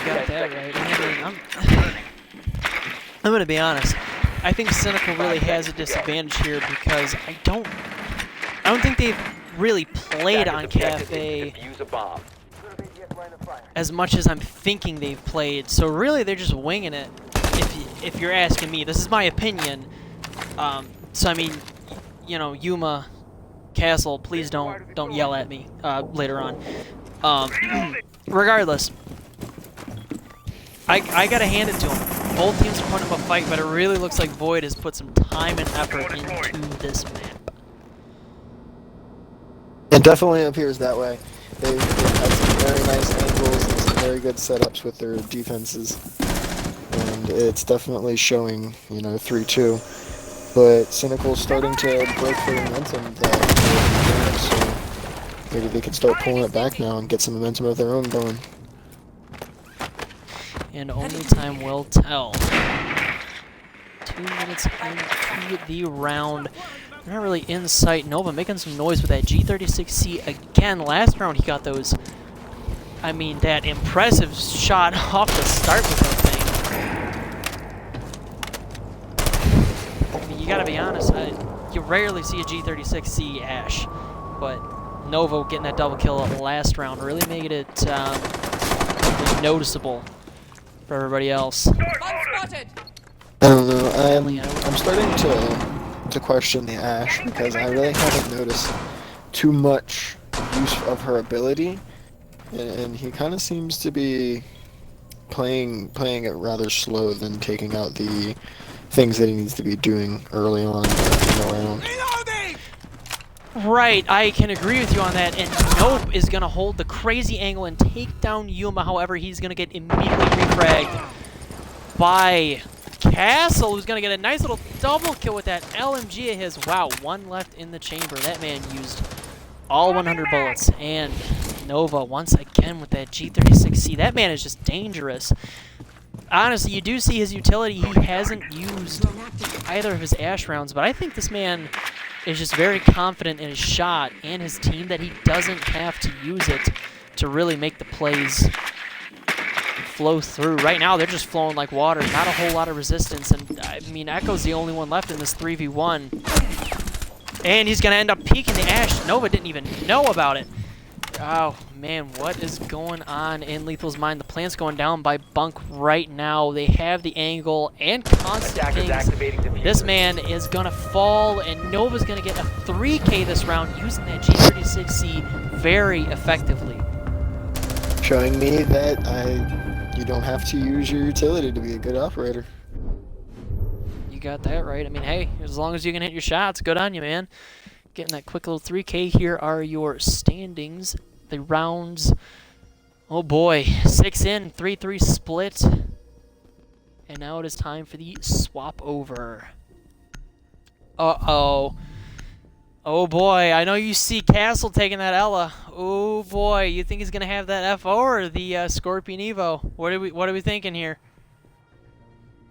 A: got that right. I mean, I'm going to be honest. I think Cynical really has a disadvantage here because I don't think they've really played on Cafe as much as I'm thinking they've played. So really, they're just winging it. If you're asking me, this is my opinion. So I mean, Yuma, Castle, please don't yell at me later on. Regardless, I gotta hand it to them. Both teams are putting up a fight, but it really looks like Void has put some time and effort into this map.
B: It definitely appears that way. They've had some very nice angles and some very good setups with their defenses, and it's definitely showing, 3-2. But Cynical's starting to break the momentum that so maybe they can start pulling it back now and get some momentum of their own going.
A: And only time will tell. 2 minutes into the round. They're not really in sight. Nova making some noise with that G36C again. Last round he got those, that impressive shot off the start with that thing. You gotta be honest, you rarely see a G36C Ash, but Nova getting that double kill last round really made it noticeable for everybody else.
B: I don't know. I'm starting to question the Ash because I really haven't noticed too much use of her ability, and he kind of seems to be playing it rather slow than taking out the things that he needs to be doing early on in the round.
A: Right, I can agree with you on that, and Nope is going to hold the crazy angle and take down Yuma. However, he's going to get immediately refragged by Castle, who's going to get a nice little double kill with that LMG of his. Wow, 1 left in the chamber. That man used all 100 bullets. And Nova, once again, with that G36C. That man is just dangerous. Honestly, you do see his utility. He hasn't used either of his Ash rounds, but I think this man is just very confident in his shot and his team that he doesn't have to use it to really make the plays flow through. Right now, they're just flowing like water. Not a whole lot of resistance, and Echo's the only one left in this 3v1. And he's going to end up peeking the Ash. Nova didn't even know about it. Oh, man, what is going on in Lethal's mind? The plant's going down by Bunk right now. They have the angle and constant things. This man is going to fall, and Nova's going to get a 3K this round using that G36C very effectively.
B: Showing me that you don't have to use your utility to be a good operator.
A: You got that right. Hey, as long as you can hit your shots, good on you, man. Getting that quick little 3K. Here are your standings. The rounds. Oh boy, 6 in, 3-3 split. And now it is time for the swap over. Uh-oh. Oh boy, I know you see Castle taking that Ella. Oh boy, you think he's gonna have that FO or the Scorpion Evo? What are we thinking here?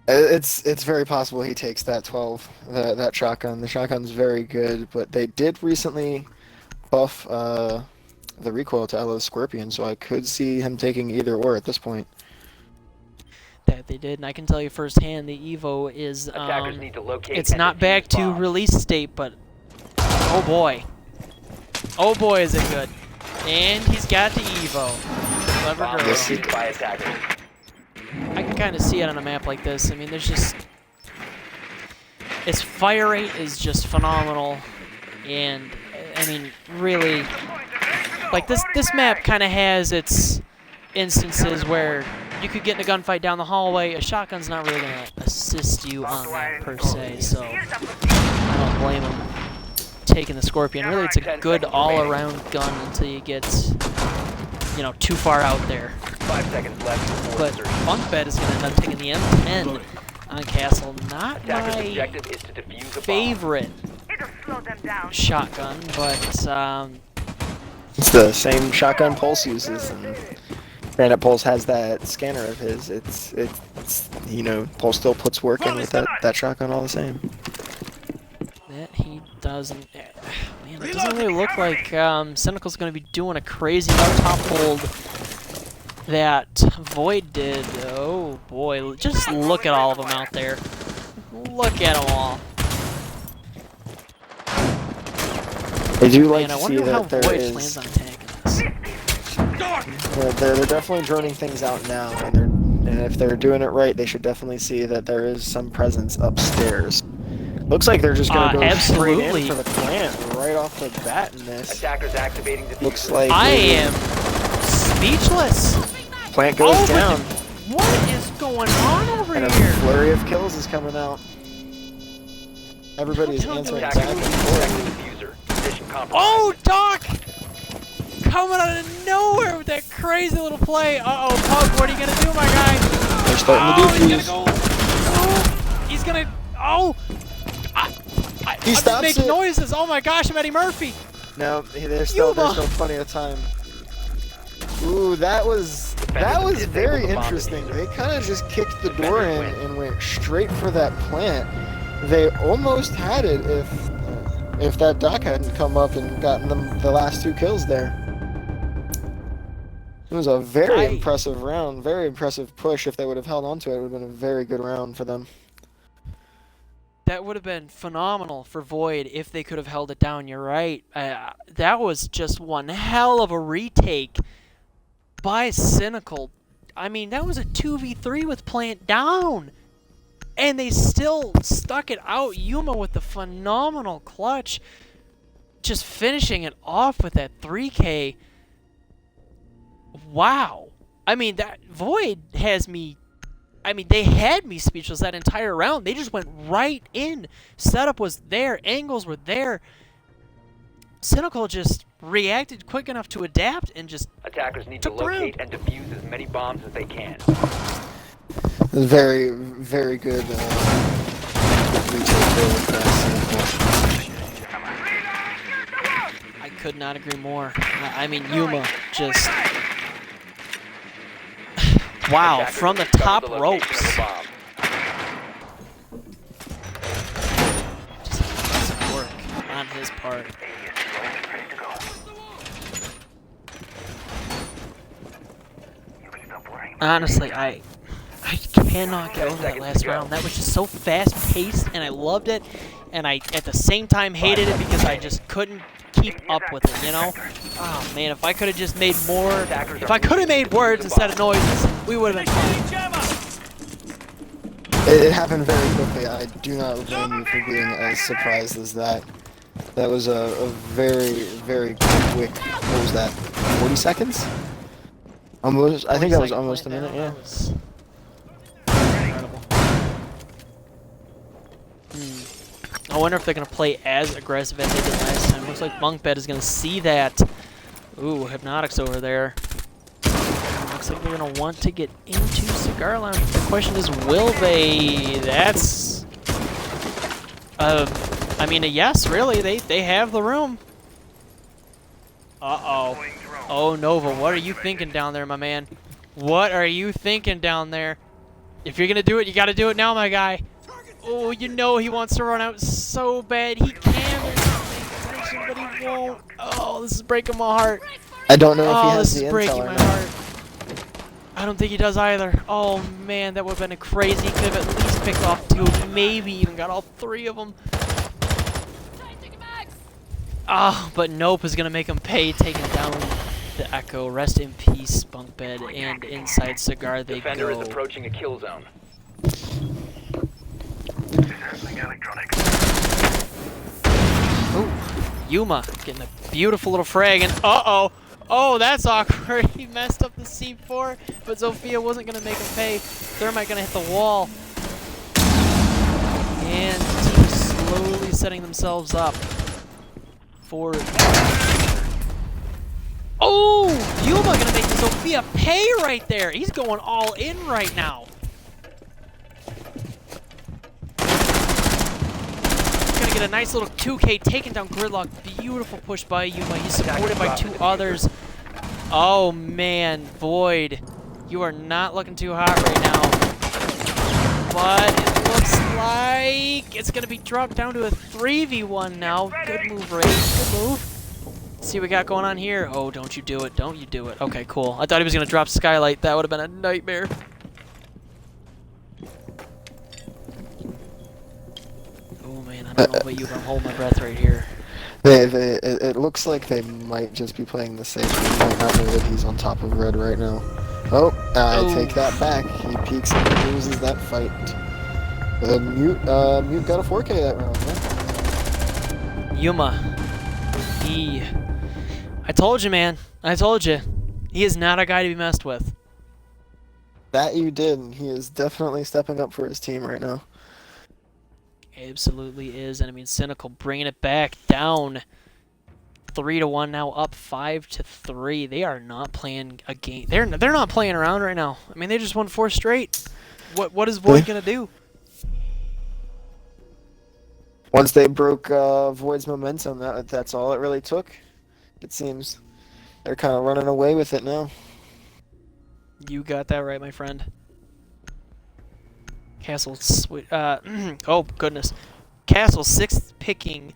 B: It's very possible he takes that 12, that shotgun. The shotgun's very good, but they did recently buff the recoil to Ella's Scorpion, so I could see him taking either or at this point.
A: That they did, and I can tell you firsthand, the Evo is
C: Attackers need to locate
A: it's
C: and
A: not
C: defuse
A: back to
C: bombs.
A: release state, but oh boy, is it good. And he's got the Evo. Clever
C: Bomb
A: girl.
C: defused by attackers.
A: I can kind of see it on a map like this. I mean, there's just its fire rate is just phenomenal, and I mean, really, like this map kind of has its instances where you could get in a gunfight down the hallway. A shotgun's not really gonna assist you on that per se, so I don't blame him taking the Scorpion. Really, it's a good all-around gun until you get, you know, too far out there.
C: 5 seconds left before
A: But
C: insertion.
A: Bunkbed is going to end up taking the M10 on Castle. Not
C: Attacker's
A: my
C: objective is to defuse a bomb.
A: favorite shotgun, but
B: It's the same shotgun Pulse uses, and granted Pulse has that scanner of his. It's you know, Pulse still puts work in with that shotgun all the same.
A: that he doesn't. Man, it doesn't really look like Cynical's going to be doing a crazy top hold that Void did. Oh boy, just look at all of them out there. Look at them all.
B: I do like
A: Man, I
B: to see
A: wonder how
B: that there
A: Void
B: is.
A: plans on attacking this.
B: They're definitely droning things out now, and if they're doing it right, they should definitely see that there is some presence upstairs. Looks like they're just gonna go straight
A: absolutely.
B: in for the plant right off the bat in this.
C: Attackers activating defuse.
B: Looks like
A: I am speechless.
B: plant goes
A: Oh, but
B: down,
A: What is going on over
B: and a
A: here?
B: flurry of kills is coming out. Everybody's answering back
C: Attackers
B: and
C: need to
B: forth.
C: protect the diffuser. Position compromised.
A: Oh, Doc! Coming out of nowhere with that crazy little play. Uh-oh, Pug, what are you going to do, my guy?
B: They're starting to
A: He's
B: defuse.
A: going to go. Oh, he's going to... Oh!
B: He
A: I'm
B: stops
A: just making
B: it.
A: noises. Oh, my gosh, I'm Eddie Murphy.
B: No, there's still
A: Yuba.
B: plenty of time. Ooh, that was very interesting. They kind of just kicked the door in and went straight for that plant. They almost had it if that Doc hadn't come up and gotten them the last 2 kills there. It was a very impressive round, very impressive push. If they would have held on to it, it would have been a very good round for them.
A: That would have been phenomenal for Void if they could have held it down. You're right. That was just one hell of a retake by Cynical. I mean, that was a 2v3 with plant down. And they still stuck it out. Yuma with the phenomenal clutch. Just finishing it off with that 3K. Wow. I mean, that Void has me... I mean, they had me speechless that entire round. They just went right in. Setup was there. Angles were there. Cynical just reacted quick enough to adapt and just
C: Attackers need to
A: took the round.
C: locate and defuse as many bombs as they can.
B: It was very, very good retake there with Cynical.
A: I could not agree more. I mean, Yuma just... Wow,
C: Attackers
A: from the
C: have discovered
A: top
C: the location
A: ropes.
C: of a bomb.
A: Just impressive work on his part. Honestly, I cannot get over that last round. That was just so fast-paced, and I loved it. And I, at the same time, hated it because I just couldn't keep up with it, you know? Oh, man, if I could have just made more... If I could have made words instead of noises, we would have been fine.
B: It happened very quickly. I do not blame you for being as surprised as that. That was a very, very quick... What was that? 40 seconds? Almost. I think that was almost a minute, yeah.
A: That was incredible. I wonder if they're going to play as aggressive as they did last time. Looks like Bunkbed is going to see that. Ooh, Hypnotics over there. Looks like they're going to want to get into Cigar Lounge. The question is, will they? That's a I mean, yes, really, they have the room. Uh-oh. Oh, Nova, what are you thinking down there, my man? What are you thinking down there? If you're gonna do it, you gotta do it now, my guy. Oh, you know he wants to run out so bad. He can, there's no attention, but he won't. Oh, this is breaking my heart.
B: I don't know if he
A: Oh,
B: has
A: this
B: the
A: is
B: intel
A: breaking
B: or
A: my
B: not.
A: heart. I don't think he does either. Oh, man, that would have been a crazy. He could have at least picked off 2, maybe even got all 3 of them. Ah, but Nope is going to make him pay, taking down the Echo. Rest in peace, bunk bed, and inside Cigar they
C: Defender
A: go.
C: is approaching a kill zone.
A: Ooh, Yuma getting a beautiful little frag, and uh-oh. Oh, that's awkward. He messed up the C4, but Zofia wasn't going to make him pay. Thermite going to hit the wall. And the team is slowly setting themselves up for... Oh! Yuma going to make Zofia pay right there. He's going all in right now. Gonna get a nice little 2K taking down Gridlock. Beautiful push by Yuma. He's supported by 2 others. Oh man, Void, you are not looking too hot right now. But it looks like it's gonna be dropped down to a 3v1 now. Good move, Ray. Good move. Let's see what we got going on here. Oh, don't you do it. Don't you do it. Okay, cool. I thought he was gonna drop Skylight. That would have been a nightmare. Oh man, I don't know about you, but I'm holding my breath right here.
B: It looks like they might just be playing the safe. They might not know that he's on top of red right now. Oh, I take that back. He peeks and loses that fight. Mute got a 4K that round, man.
A: Yuma. I told you, man. I told you. He is not a guy to be messed with.
B: That you did. He is definitely stepping up for his team right now.
A: Absolutely is, and I mean Cynical bringing it back down 3-1 now, up 5-3. They are not playing a game. They're not playing around right now. I mean they just won 4 straight. What is Void gonna do?
B: Once they broke Void's momentum, that's all it really took. It seems they're kind of running away with it now.
A: You got that right, my friend. Castle, oh goodness, Castle 6th picking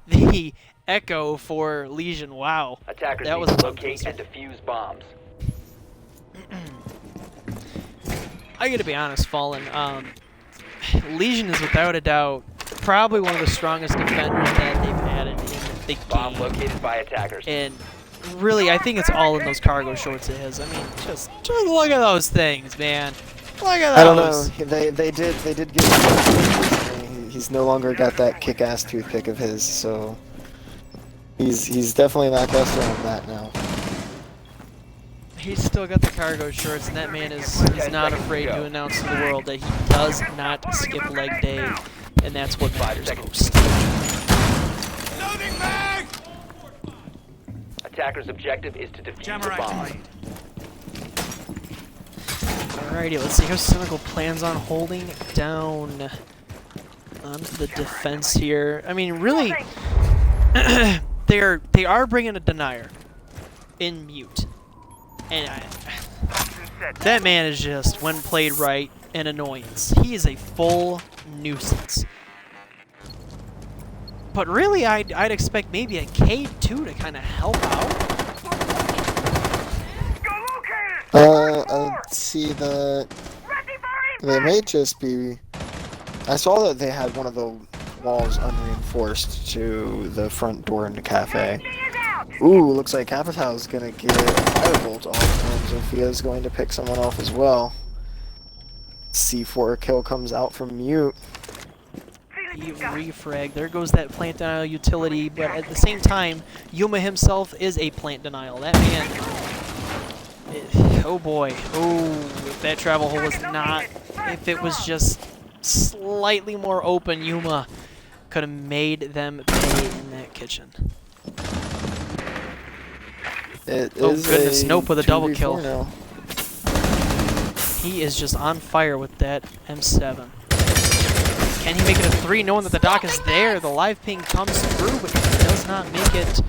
A: the Echo for Legion. Wow,
C: Attackers
A: that
C: need
A: was
C: to
A: a
C: locate and defuse bombs.
A: I gotta be honest, Fallen. Legion is without a doubt probably one of the strongest defenders that they've added in the
C: Bomb
A: game.
C: located by attackers.
A: And really, I think it's all in those cargo shorts of his. I mean, just look at those things, man. Look at those.
B: I don't know. They did give him. He's no longer got that kick-ass toothpick of his, so he's definitely lackluster on that now.
A: He's still got the cargo shorts, and that man is not afraid to announce to the world that he does not skip leg day, and that's what matters most.
C: Attackers' objective is to defuse the bomb.
A: Alrighty, let's see how Cynical plans on holding down the defense here. I mean, really, they are bringing a denier in Mute, and that man is just, when played right, an annoyance. He is a full nuisance. But really, I'd expect maybe a K2 to kind of help out.
B: Let's see they may just be. I saw that they had one of the walls unreinforced to the front door in the cafe. Ooh, looks like Capitão's gonna get a firebolt off, and Zofia's going to pick someone off as well. C4 kill comes out from Mute.
A: He refrag. There goes that plant denial utility, but at the same time, Yuma himself is a plant denial. That man, oh boy, oh, if that travel hole was not, if it was just slightly more open, Yuma could have made them pay in that kitchen. Oh goodness, Nope with a double kill.
B: Now.
A: He is just on fire with that M7. Can he make it a 3 knowing that the dock is there? The live ping comes through, but he does not make it.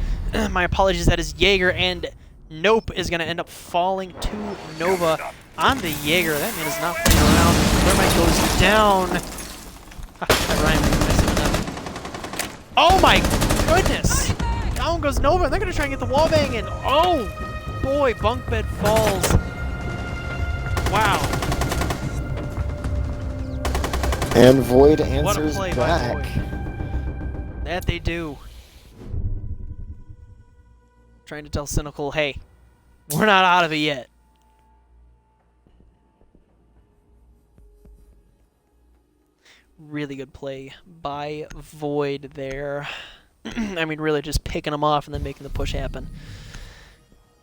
A: My apologies, that is Jaeger, and Nope is going to end up falling to Nova on the Jaeger. That man is not playing around. Thermite goes down. I rhymed with that. Oh my goodness! Down goes Nova, and they're going to try and get the wall bang in. Oh boy, bunk bed falls. Wow.
B: And Void
A: What a
B: answers
A: play by
B: back.
A: Void. That they do. Trying to tell Cynical, hey, we're not out of it yet. Really good play by Void there. I mean, really just picking them off and then making the push happen.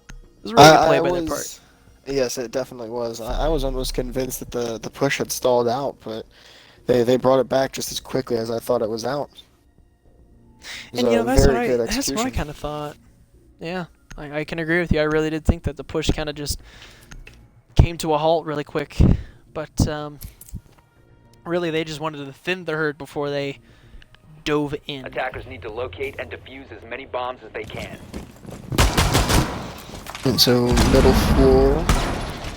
A: It was a really good play by their part.
B: Yes, it definitely was. I was almost convinced that the push had stalled out, but they brought it back just as quickly as I thought it was out. It was
A: And you know, that's
B: very good
A: what I
B: execution.
A: kind of thought. Yeah, I can agree with you. I really did think that the push kind of just came to a halt really quick. But really, they just wanted to thin the herd before they dove in.
C: Attackers need to locate and defuse as many bombs as they can.
B: And so middle floor,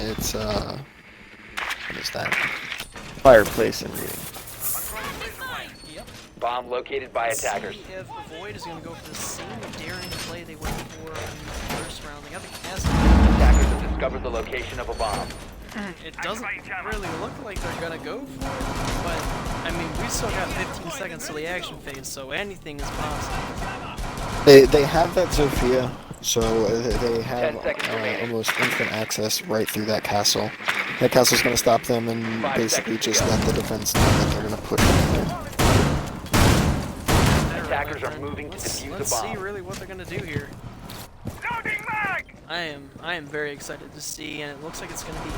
B: it's what is that? Fireplace and reading.
A: Yep.
C: Bomb located by attackers.
A: See if Void is going to go for the same daring play they went for in the first round. They got the castle.
C: Attackers have discovered the location of a bomb.
A: It doesn't really look like they're going to go for it, but I mean, we still got 15 seconds till the action phase, so anything is possible.
B: They have that Zofia, so they
C: 10
B: have
C: seconds remaining.
B: almost instant access right through that castle. That castle's going to stop them and
C: 5
B: basically
C: seconds to
B: just
C: go.
B: let the defense know that they're going to push them in.
C: Attackers are moving to defuse
A: Let's
C: the bomb.
A: see really what they're going to do here. I am very excited to see, and it looks like it's going to be.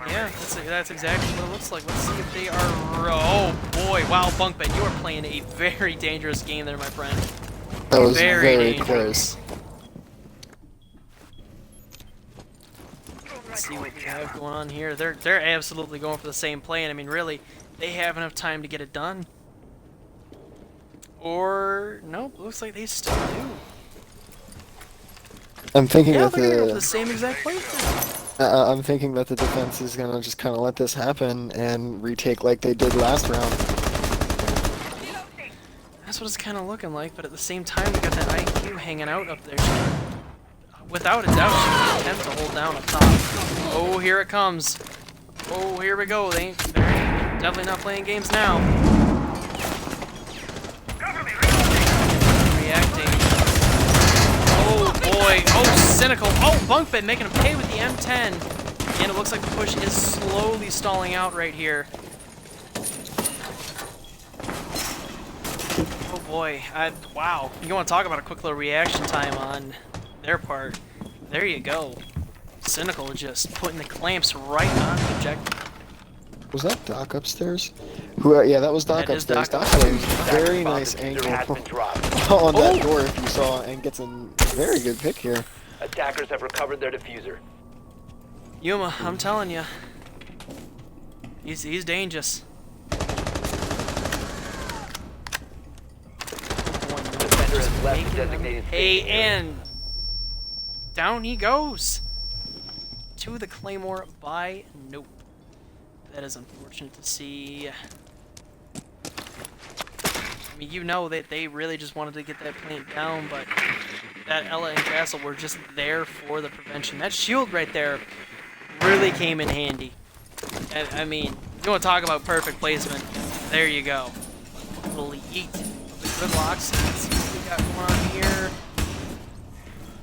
A: Yeah, that's exactly what it looks like. Let's see if they are. Oh boy! Wow, bunk bed, you are playing a very dangerous game there, my friend.
B: That was
A: Very
B: very
A: dangerous.
B: close.
A: Let's see what we have going on here. They're absolutely going for the same play, and I mean, really, they have enough time to get it done. Or nope, looks like they still do.
B: I'm thinking
A: Yeah,
B: that
A: they're gonna go for the same exact play.
B: I'm thinking that the defense is gonna just kind of let this happen and retake like they did last round.
A: That's what it's kind of looking like, but at the same time, we got that IQ hanging out up there. Without a doubt, she can attempt to hold down up top. Oh, here it comes. Oh, here we go. They're definitely not playing games now. Reacting. Oh boy. Oh, Cynical. Oh, bunk bed making him pay with the M10. And it looks like the push is slowly stalling out right here. Oh boy. Wow. You want to talk about a quick little reaction time on their part. There you go. Cynical just putting the clamps right on the objective.
B: Was that Doc upstairs? Who? Yeah, that was Doc
A: That is
B: upstairs.
A: Doc
B: Doc had a
C: Attackers
B: very
C: bomb
B: nice
C: diffuser has
B: angle
C: been dropped.
B: on that
A: Oh!
B: door if you saw, and gets a very good pick here.
C: Attackers have recovered their diffuser.
A: Yuma, I'm telling you. He's dangerous.
C: Defender has left the designated
A: Hey,
C: staging area.
A: and down he goes. To the Claymore by Nope. That is unfortunate to see. I mean, you know that they really just wanted to get that plant down, but that Ella and Castle were just there for the prevention. That shield right there really came in handy. And, I mean, you want to talk about perfect placement? There you go. Little yeet. Good locks. Let's see what we got going on here.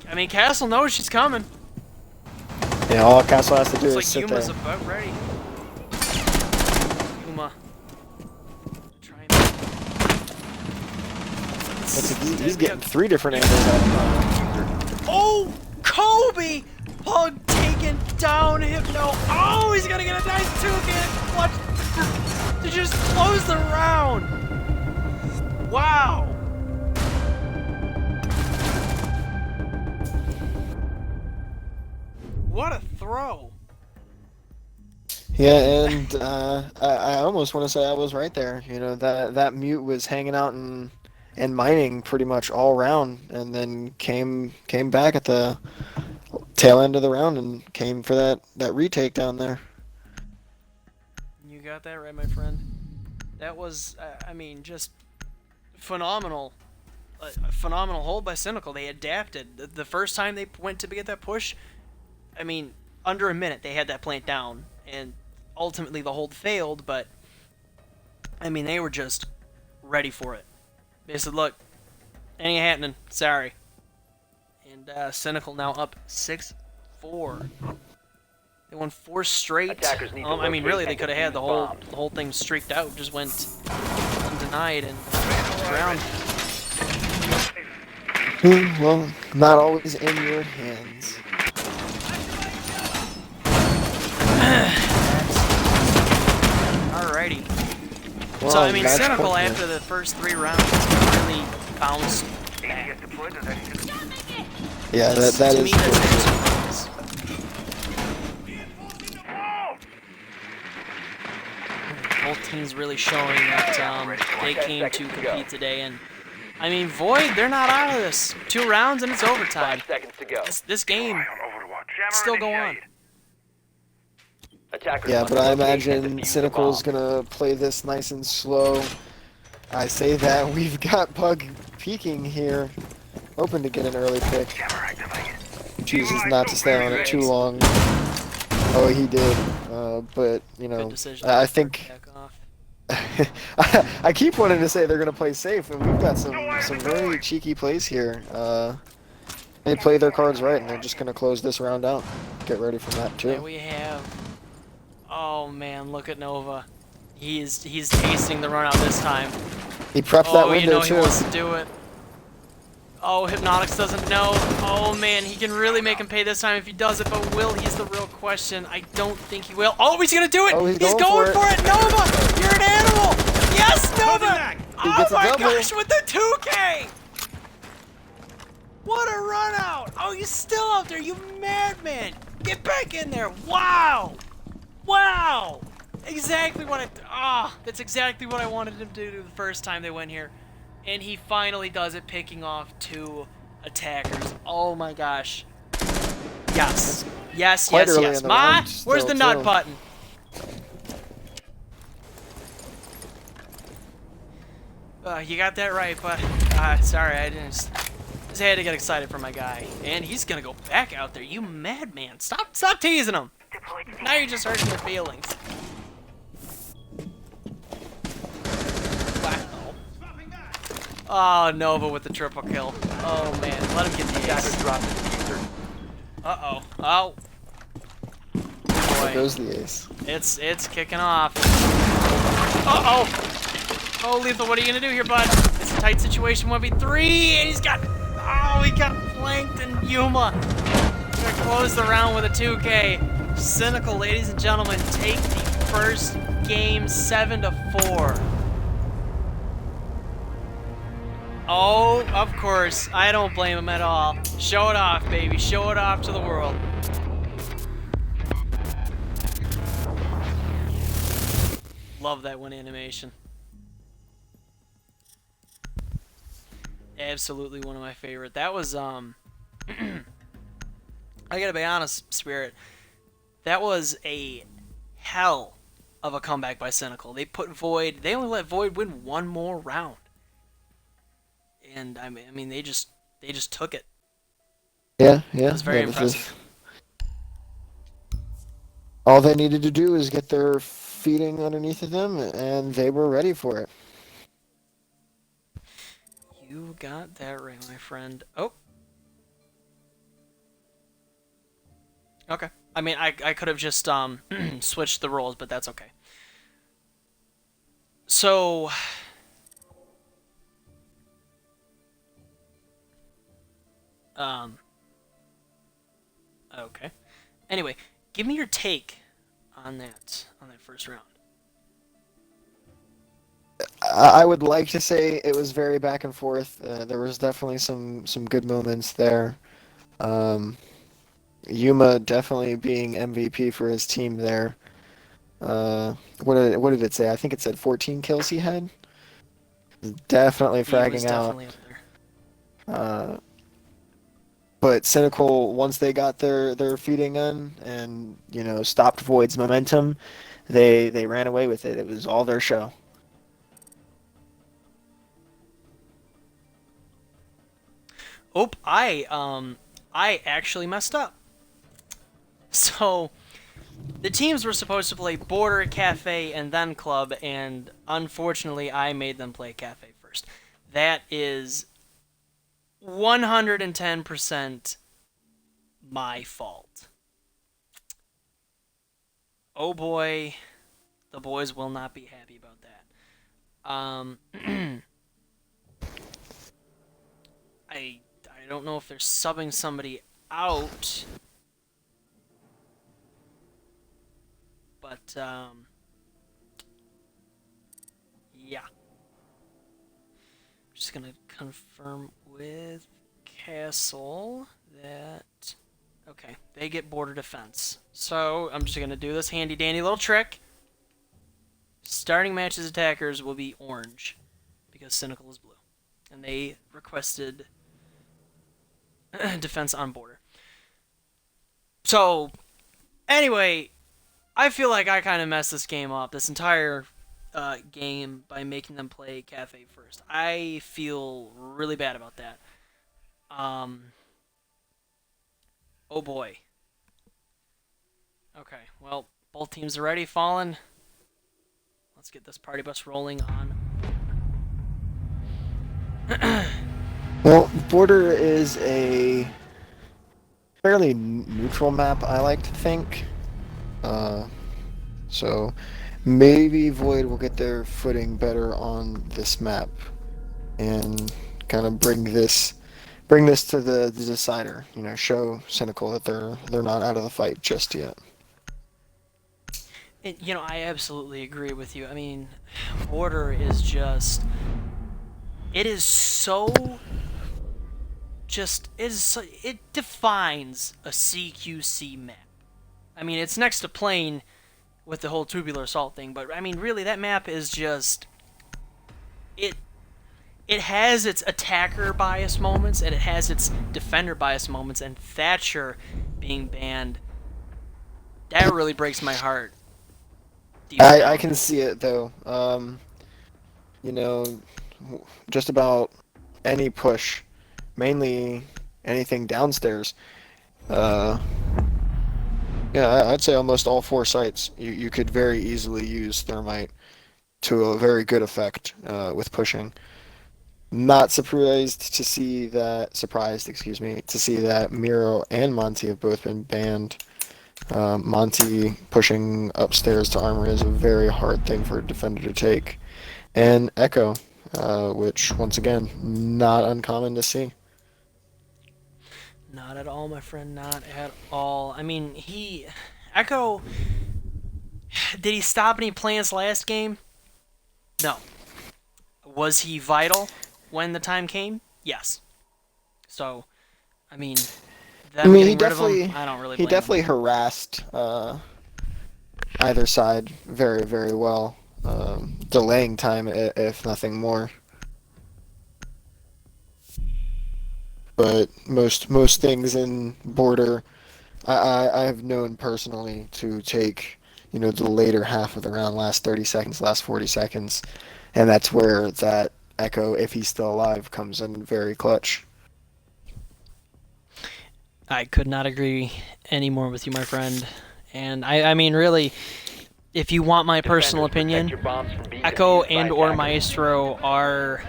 A: I mean, Castle knows she's coming.
B: Yeah, all Castle has to do
A: Looks
B: is
A: like
B: sit
A: Yuma's
B: there.
A: about ready. Yuma. Trying
B: He's getting 3 different angles out of him.
A: Oh, Kobe! Pug taken down, Hypno. Oh, he's gonna get a nice 2-hit clutch to just close the round. Wow. What a throw.
B: Yeah, and I almost want to say I was right there. You know, that mute was hanging out and mining pretty much all round, and then came back at the tail end of the round and came for that retake down there.
A: You got that right, my friend. That was, I mean, just phenomenal. A phenomenal hold by Cynical. They adapted. The first time they went to get that push, I mean, under a minute they had that plant down, and ultimately the hold failed. But I mean, they were just ready for it. They said, "Look, ain't happening. Sorry." And Cynical now up 6-4. They won 4 straight.
C: Attackers need to
A: I mean,
C: locate
A: really, they
C: and
A: could have had
C: defuse bombs.
A: the whole thing streaked out. Just went undenied and round.
B: Well, not always in your hands.
A: Alrighty.
B: Well,
A: So I mean,
B: match
A: Cynical
B: point
A: after
B: here.
A: the first 3 rounds really bounced back.
B: Yeah, that
A: To
B: is
A: me, that's a
B: true.
A: surprise. Both teams really showing that they came to compete today, and I mean, Void, they're not out of this. 2 rounds and it's overtime.
C: 5 seconds to go.
A: This game still go on.
C: Attackers
B: Yeah,
C: must
B: but I
C: locate and
B: imagine
C: defuse the
B: Cynical's
C: bomb.
B: gonna play this nice and slow. I say that we've got Pug peeking here, hoping to get an early pick. Chooses not to stay on it too long. Oh, he did. But you
A: Good
B: know,
A: decision.
B: I
A: To
B: think
A: back off.
B: I keep wanting to say they're gonna play safe, and we've got some very cheeky plays here. They play their cards right, and they're just gonna close this round out. Get ready for that
A: There
B: too.
A: we have. Oh man, look at Nova. He's tasting the run out this time.
B: He prepped that
A: Oh, you
B: window
A: know he
B: too.
A: wants to do it. Oh, Hypnotics doesn't know. Oh man, he can really make him pay this time if he does it, but will he's the real question. I don't think he will. Oh, he's gonna do it!
B: Oh, he's
A: going
B: going
A: for
B: for
A: it! Nova! You're an animal! Yes, Nova!
B: He
A: Oh
B: gets a
A: my
B: double.
A: gosh, with the 2K! What a run out! Oh, he's still out there, you madman! Get back in there! Wow! Wow! Exactly what that's exactly what I wanted him to do the first time they went here. And he finally does it, picking off 2 attackers. Oh my gosh. Yes. Yes,
B: Quite
A: yes,
B: early
A: yes.
B: in the
A: Ma,
B: round
A: where's
B: still,
A: the nut
B: too.
A: button? You got that right, but sorry, I didn't. Just had to get excited for my guy, and he's gonna go back out there. You madman! Stop teasing him. Now you're just hurting their feelings. Wow. Oh, Nova with the triple kill. Oh man, let him get the
C: Attackers
A: ace.
C: drop the diffuser.
A: Uh-oh. Oh.
B: There
A: Boy.
B: goes the ace.
A: It's kicking off. Uh-oh. Oh, Lethal, what are you gonna do here, bud? It's a tight situation, 1v3, and he got flanked, and Yuma gonna close the round with a 2K. Cynical, ladies and gentlemen, take the first game 7-4. Oh, of course. I don't blame him at all. Show it off, baby. Show it off to the world. Love that one animation. Absolutely one of my favorite. That was, I gotta be honest, Spirit. That was a hell of a comeback by Cynical. They put Void, they only let Void win 1 more round. And I mean, they just took it.
B: Yeah,
A: It was very
B: that was
A: impressive.
B: just all they needed to do is get their feeding underneath of them, and they were ready for it.
A: You got that right, my friend. Oh. Okay. I mean, I could have just switched the roles, but that's okay. So okay. Anyway, give me your take on that first round.
B: I would like to say it was very back and forth. There was definitely some good moments there. Um, Yuma definitely being MVP for his team there. What did it say? I think it said 14 kills he had. Definitely
A: He was
B: fragging out.
A: definitely up there.
B: Uh, but Cynical, once they got their feeding in and stopped Void's momentum, they ran away with it. It was all their show.
A: Oh, I actually messed up. So the teams were supposed to play Border, Cafe, and then Club, and unfortunately, I made them play Cafe first. That is 110% my fault. Oh boy, the boys will not be happy about that. I don't know if they're subbing somebody out, but yeah. Just gonna confirm with Castle that okay, they get border defense. So I'm just gonna do this handy dandy little trick. Starting matches attackers will be orange because Cynical is blue, and they requested defense on border. So anyway, I feel like I kind of messed this game up, this entire game, by making them play Cafe first. I feel really bad about that. Oh boy. Okay, well, both teams are ready, fallen. Let's get this party bus rolling on.
B: Well, Border is a fairly neutral map, I like to think. So maybe Void will get their footing better on this map and kind of bring this to the decider. Show Cynical that they're not out of the fight just yet.
A: And, I absolutely agree with you. I mean, Border is just... It is so... It defines a CQC map. I mean, it's next to Plane with the whole tubular assault thing, but I mean, really, that map is just... It has its attacker bias moments, and it has its defender bias moments, and Thatcher being banned, that really breaks my heart.
B: I can see it, though. You know, just about any push, mainly anything downstairs. Yeah, I'd say almost all four sites. You could very easily use Thermite to a very good effect with pushing. Not surprised, excuse me, to see that Miro and Monty have both been banned. Monty pushing upstairs to armor is a very hard thing for a defender to take. And Echo, which, once again, not uncommon to see.
A: Not at all, my friend, not at all. I mean, Echo... Did he stop any plans last game? No. Was he vital when the time came? Yes. So, I mean, them
B: he
A: getting rid of
B: definitely
A: him, I don't really
B: he
A: blame
B: definitely
A: him.
B: harassed either side very, very well, delaying time if nothing more. But most things in Border, I have known personally to take the later half of the round, last 30 seconds, last 40 seconds, and that's where that Echo, if he's still alive, comes in very clutch.
A: I could not agree any more with you, my friend. And I mean, really, if you want my personal opinion, Echo and or Maestro are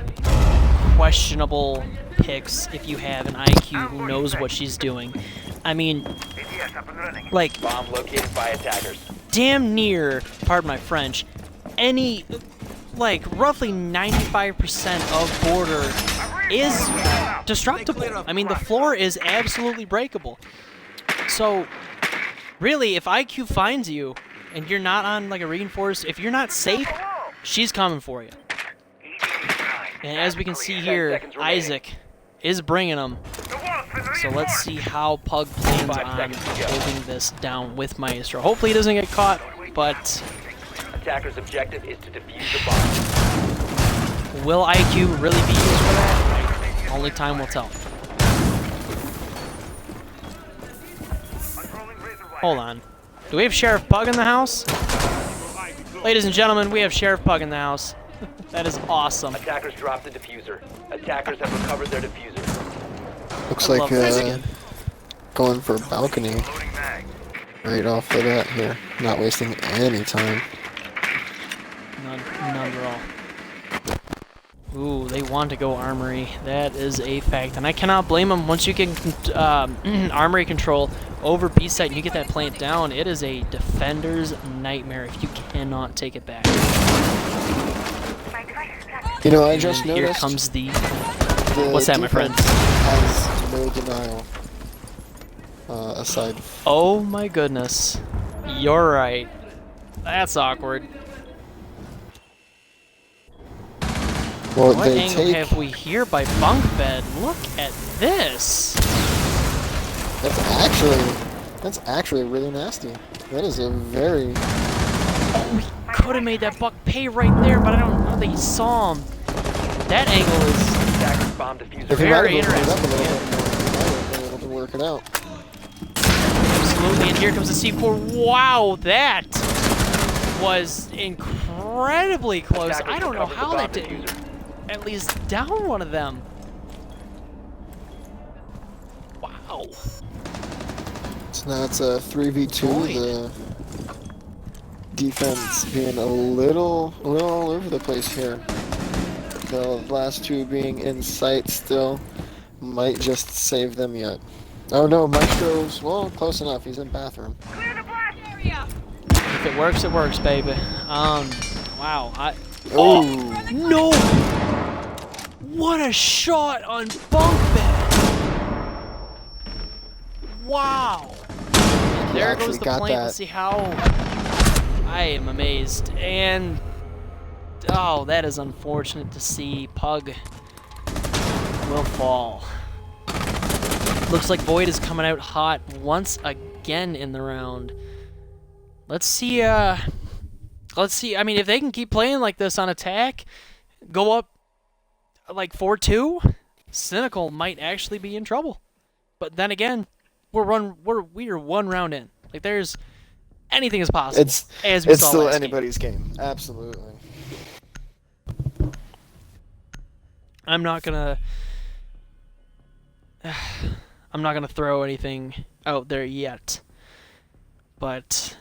A: questionable picks if you have an IQ who knows what she's doing. I mean, like,
C: Bomb located by attackers.
A: damn near, pardon my French, roughly 95% of Border is destructible. I mean, the floor is absolutely breakable. So, really, if IQ finds you and you're not on a reinforced, if you're not safe, she's coming for you. And as we can see here, Isaac is bringing them. So let's see how Pug plans on holding this down with Maestro. Hopefully he doesn't get caught but
C: Attacker's objective is to defuse the bomb.
A: will IQ really be used for that? Only time will tell. Hold on. Do we have Sheriff Pug in the house? Ladies and gentlemen, we have Sheriff Pug in the house. That is awesome.
C: Attackers dropped the diffuser. Attackers have recovered their diffuser.
B: Looks
A: I
B: like
A: love this skin.
B: going for balcony right off the bat here. Not wasting any time.
A: None at all. Ooh, they want to go armory. That is a fact, and I cannot blame them. Once you get armory control over B site and you get that plant down, it is a defender's nightmare if you cannot take it back.
B: You know, I just
A: And here
B: noticed
A: comes the.
B: the
A: What's that, my friend?
B: defense has no denial. Aside.
A: Oh my goodness, you're right. That's awkward.
B: Well,
A: What
B: they
A: angle
B: take.
A: have we here by bunk bed? Look at this.
B: That's actually really nasty. That is a very.
A: Oh, he could have made that buck pay right there, but I don't know that he saw him. That angle is
C: Attacker's bomb diffuser.
B: If he might
A: very
B: have opened it up a
A: interesting.
B: little bit more, he might have been able to work it out.
A: Absolutely, and here comes the C4. Wow, that was incredibly close.
C: Attackers
A: I don't know
C: recovered the
A: how
C: bomb
A: that didn't
C: diffuser.
A: at least down one of them. Wow.
B: So now it's a 3v2.
A: Void.
B: The defense being a little all over the place here. The last two being in sight still might just save them yet. Oh no, Maestro's, well, close enough. He's in bathroom.
A: If it works, baby. Wow.
B: Oh,
A: No! What a shot on bunk bed! Wow! And there
B: actually
A: goes the
B: got
A: plant.
B: that.
A: Let's see how. I am amazed. And. Oh, that is unfortunate to see. Pug will fall. Looks like Void is coming out hot once again in the round. Let's see, I mean, if they can keep playing like this on attack, go up like 4-2, Cynical might actually be in trouble. But then again, we are one round in. Like there's anything is possible. As we
B: It's
A: saw
B: still
A: last game.
B: anybody's game. Absolutely.
A: I'm not gonna throw anything out there yet. But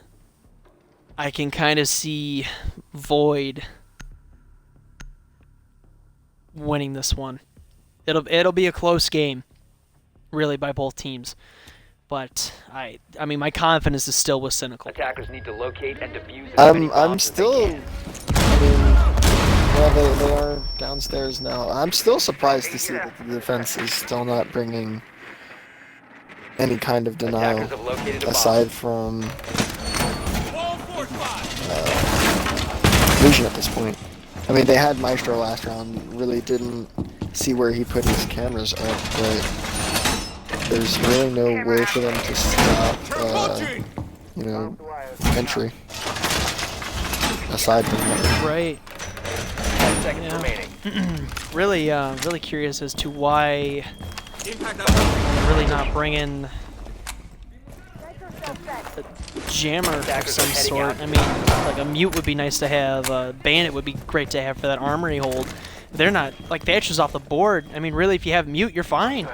A: I can kind of see Void winning this one. It'll be a close game, really, by both teams. But I mean, my confidence is still with Cynical.
C: Attackers need to locate and defuse as many
B: I'm
C: bombs as they
B: still.
C: can.
B: I mean, well, they are downstairs now. I'm still surprised to see that the defense is still not bringing any kind of denial
C: Attackers have located a bomb.
B: aside from vision at this point. I mean, they had Maestro last round. Really didn't see where he put his cameras up, but there's really no way for them to stop, you know, entry. Aside from that.
A: Right.
C: 10 seconds
A: Yeah.
C: remaining.
A: Really curious as to why they're really not bringing a jammer of some sort. I mean, like a mute would be nice to have. A bandit would be great to have for that armory hold. They're not, like, Thatcher's off the board. I mean, really, if you have mute, you're fine.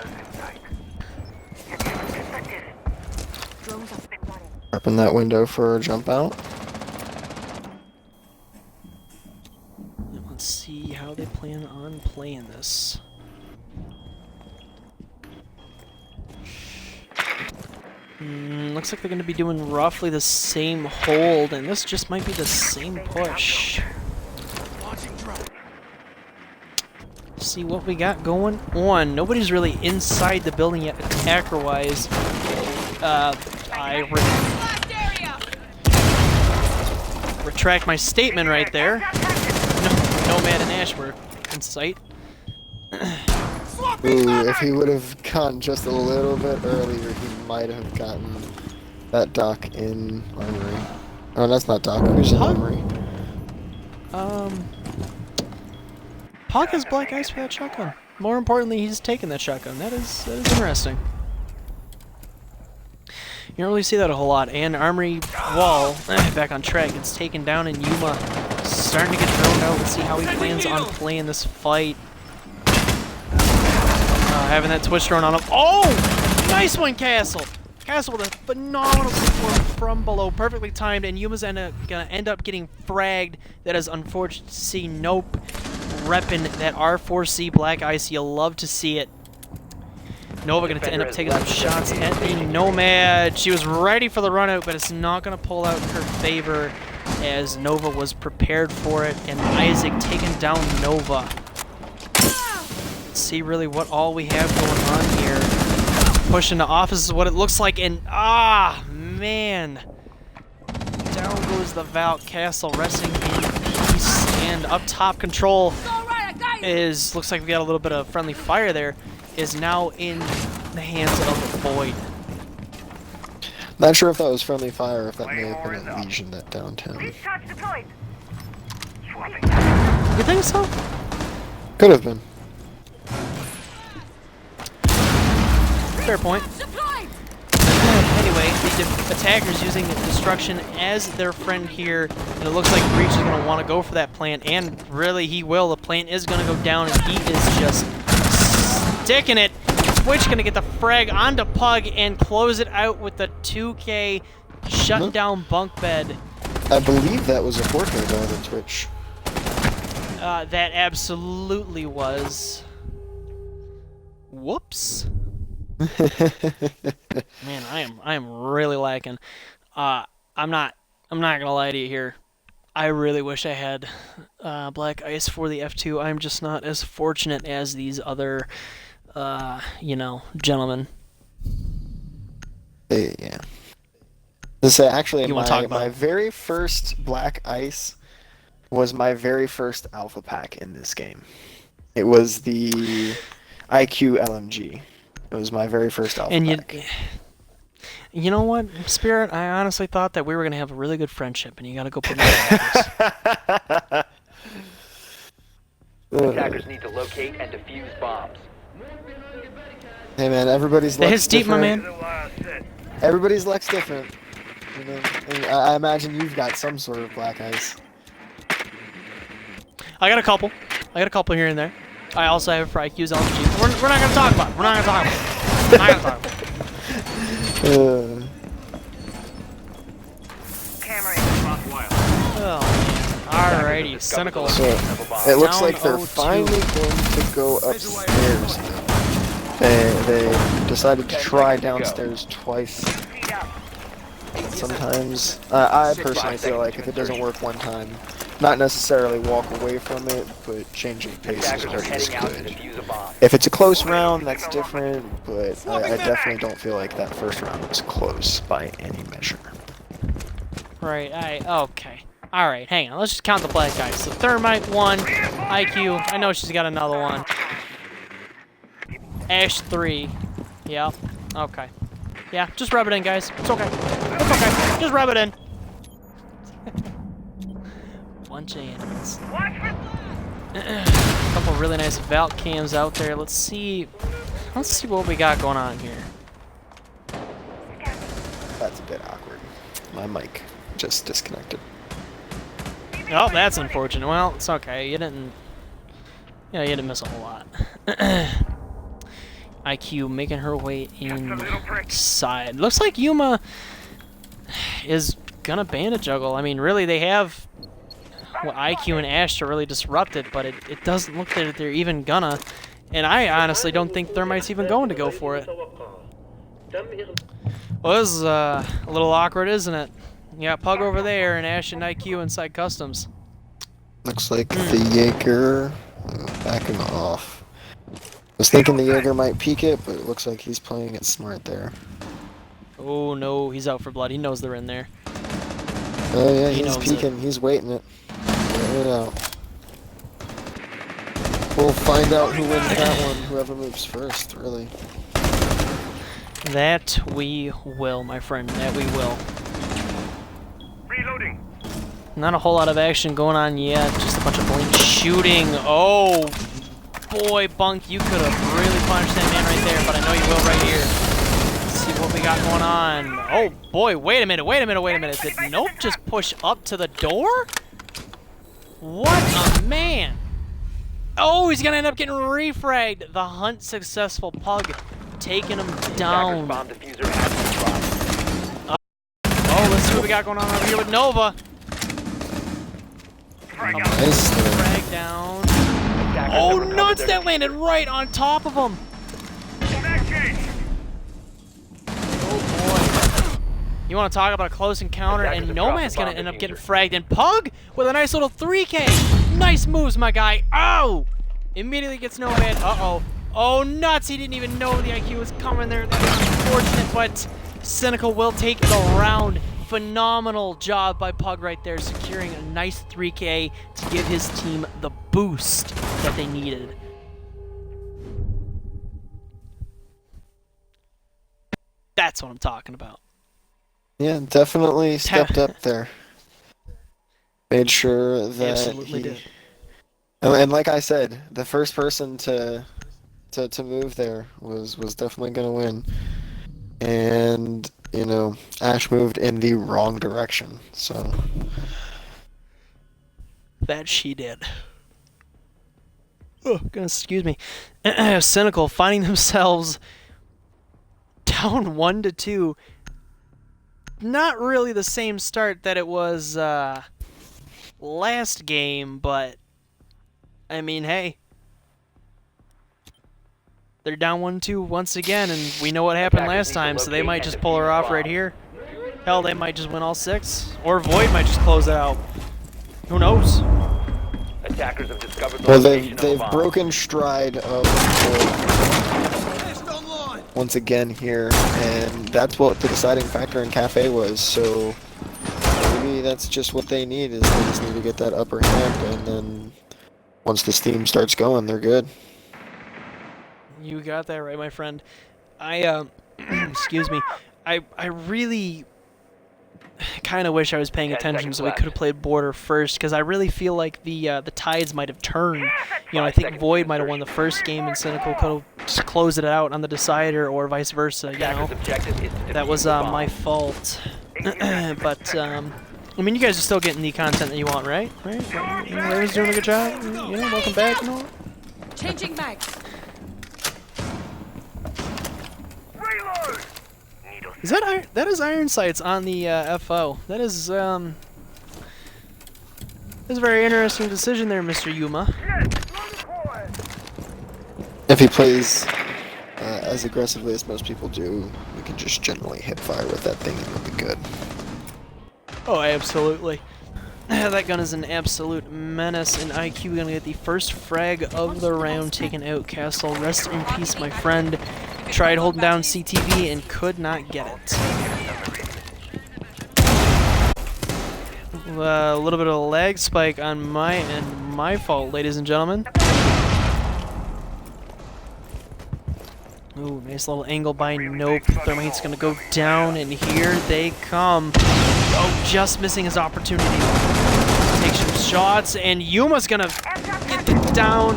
B: Open that window for a jump out.
A: Let's see how they plan on playing this. Looks like they're going to be doing roughly the same hold, and this just might be the same push. See what we got going on. Nobody's really inside the building yet, attacker-wise. I retract my statement right there. No Mad and Ash were in sight.
B: Ooh, if he would have gone just a little bit earlier, he might have gotten that dock in armory. Oh, that's not Doc. Who's in
A: Huh?
B: memory?
A: Pog has black ice for that shotgun. More importantly, he's taking that shotgun. That is interesting. You don't really see that a whole lot. And Armory Wall, back on track, gets taken down, and Yuma starting to get thrown out. Let's see how he plans on playing this fight. Having that twitch thrown on him. Oh! Nice one, Castle! Castle with a phenomenal support from below. Perfectly timed, and Yuma's gonna end up getting fragged. That is unfortunate to see. Nope. Repping that R4C Black Ice. You'll love to see it. Nova going to end up taking some shots at the Nomad. She was ready for the run out, but it's not going to pull out in her favor as Nova was prepared for it. And Isaac taking down Nova. Let's see really what all we have going on here. Pushing the office is what it looks like. And, man. Down goes the Valk. Castle resting in peace. And up top, Control looks like we got a little bit of friendly fire there. Is now in the hands of the Void.
B: Not sure if that was friendly fire or if that may have been a Legion that downed him.
A: You think so?
B: Could have been.
A: Fair point. Anyway, the attackers using Destruction as their friend here, and it looks like Breach is going to want to go for that plant, and really he will. The plant is going to go down, and he is just sticking it. Twitch going to get the frag onto Pug and close it out with the 2K shut down bunk bed.
B: I believe that was a 4K by the Twitch.
A: That absolutely was. Whoops. Man, I am really lacking. I'm not gonna lie to you here. I really wish I had Black Ice for the F2. I'm just not as fortunate as these other, gentlemen.
B: Yeah. This actually,
A: You wanna talk about
B: my
A: it?
B: very first Black Ice was my very first alpha pack in this game. It was the IQ LMG. It was my very first alpha
A: And
B: pack.
A: you know what, Spirit? I honestly thought that we were gonna have a really good friendship, and you gotta go put me in the
C: Attackers need to locate and defuse bombs.
B: Hey man, everybody's
A: They
B: luck's
A: hit deep, my
B: different.
A: man.
B: Everybody's luck's different. You know, and I imagine you've got some sort of Black Ice.
A: I got a couple here and there. I also have it for IQ's LMG. We're not gonna talk about it. We're not gonna talk about it. We're not gonna talk about it. Oh, man. Alrighty, Cynical.
B: So it looks
A: Down
B: like they're
A: 0-2.
B: finally going to go upstairs. They decided to try downstairs twice. Sometimes, I personally feel like if it doesn't work one time, not necessarily walk away from it, but changing pace is
C: Attackers are
B: always
C: heading out to
B: good.
C: defuse a bomb.
B: If it's a close round, that's different, but I definitely don't feel like that first round was close by any measure.
A: Right, okay. Alright, hang on. Let's just count the black guys. So Thermite 1, IQ, I know she's got another one. Ash 3. Yep. Okay. Yeah, just rub it in, guys. It's okay. It's okay. Just rub it in. Bunch of animals. A couple really nice Valk cams out there. Let's see what we got going on here.
B: That's a bit awkward. My mic just disconnected.
A: Oh, that's unfortunate. Well, it's okay. You didn't miss a whole lot. IQ making her way inside. Looks like Yuma is gonna bandit juggle. I mean, really, they have IQ and Ash to really disrupt it, but it doesn't look that they're even gonna. And I honestly don't think Thermite's even going to go for it. Well, this is a little awkward, isn't it? You got Pug over there and Ash and IQ inside customs.
B: Looks like the Jaeger backing off. I was thinking the Jaeger might peek it, but it looks like he's playing it smart there.
A: Oh no, he's out for blood. He knows they're in there.
B: Oh yeah,
A: He
B: he's
A: knows
B: peeking. He's waiting it. Waiting it out. We'll find out who wins that one. Whoever moves first, really.
A: That we will, my friend. That we will.
E: Reloading.
A: Not a whole lot of action going on yet. Just a bunch of blink shooting. Oh, boy, Bunk, you could have really punished that man right there, but I know you will right here. Let's see what we got going on. Oh, boy, wait a minute. Did Nope just push up to the door? What a man. Oh, he's going to end up getting refragged. The hunt successful. Pug taking him down.
C: Bomb diffuser has been dropped.
A: Oh, let's see what we got going on over here with Nova.
B: Nice.
A: Frag down.
C: Attackers
A: Oh,
C: have recovered
A: nuts!
C: their
A: That landed right on top of him. Oh boy! You want to talk about a close encounter,
C: Attackers
A: and
C: have
A: Nomad's
C: dropped
A: gonna
C: the
A: end
C: bomb
A: up getting
C: diffuser.
A: fragged. And Pug with a nice little 3K. Nice moves, my guy. Oh! Immediately gets Nomad. Uh-oh. Oh, nuts! He didn't even know the IQ was coming there. That was unfortunate, but Cynical will take the round. Phenomenal job by Pug right there, securing a nice 3K to give his team the boost that they needed. That's what I'm talking about.
B: Yeah, definitely stepped up there. Made sure that
A: Absolutely did.
B: And like I said, the first person to move there was definitely gonna win. And you know, Ash moved in the wrong direction, so
A: That she did. Oh, goodness, excuse me. Cynical finding themselves down 1-2. Not really the same start that it was last game, but I mean, hey. They're down 1-2 once again, and we know what happened
C: Attackers
A: last
C: need to
A: time, so they
C: locate
A: might
C: and
A: just pull her
C: defuse
A: off
C: bomb.
A: right here. Hell, they might just win all 6. Or Void might just close it out. Who knows?
C: Attackers have discovered the
B: well
C: location of
B: they've
C: a bomb.
B: broken stride of once again here, and that's what the deciding factor in Cafe was. So maybe that's just what they need, is they just need to get that upper hand, and then once the steam starts going, they're good.
A: You got that right, my friend. I excuse me. I really kind of wish I was paying
C: 10
A: attention
C: seconds
A: so we
C: left.
A: could have played border first, because I really feel like the tides might have turned. You know, I
C: 5
A: think
C: seconds
A: Void
C: to
A: might have won the first game, and Cynical could have just closed it out on the decider, or vice versa. You know,
C: Attackers' objective is to
A: that
C: defuse
A: was
C: the bomb.
A: my fault. But I mean, you guys are still getting the content that you want, right? Right? You know, everyone's doing a good job. You know, welcome back and all.
D: Changing mags.
A: Is that that is iron sights on the FO? That is a very interesting decision there, Mr. Yuma.
B: If he plays as aggressively as most people do, we can just generally hip fire with that thing and it'll be good.
A: Oh, absolutely. That gun is an absolute menace, and IQ gonna get the first frag of the round taken out. Castle, rest in peace, my friend. Tried holding down CTV and could not get it. A little bit of a lag spike on my end. My fault, ladies and gentlemen. Ooh, nice little angle by Nope. Thermite's gonna go down, and here they come. Oh, just missing his opportunity. Take some shots, and Yuma's gonna get it down,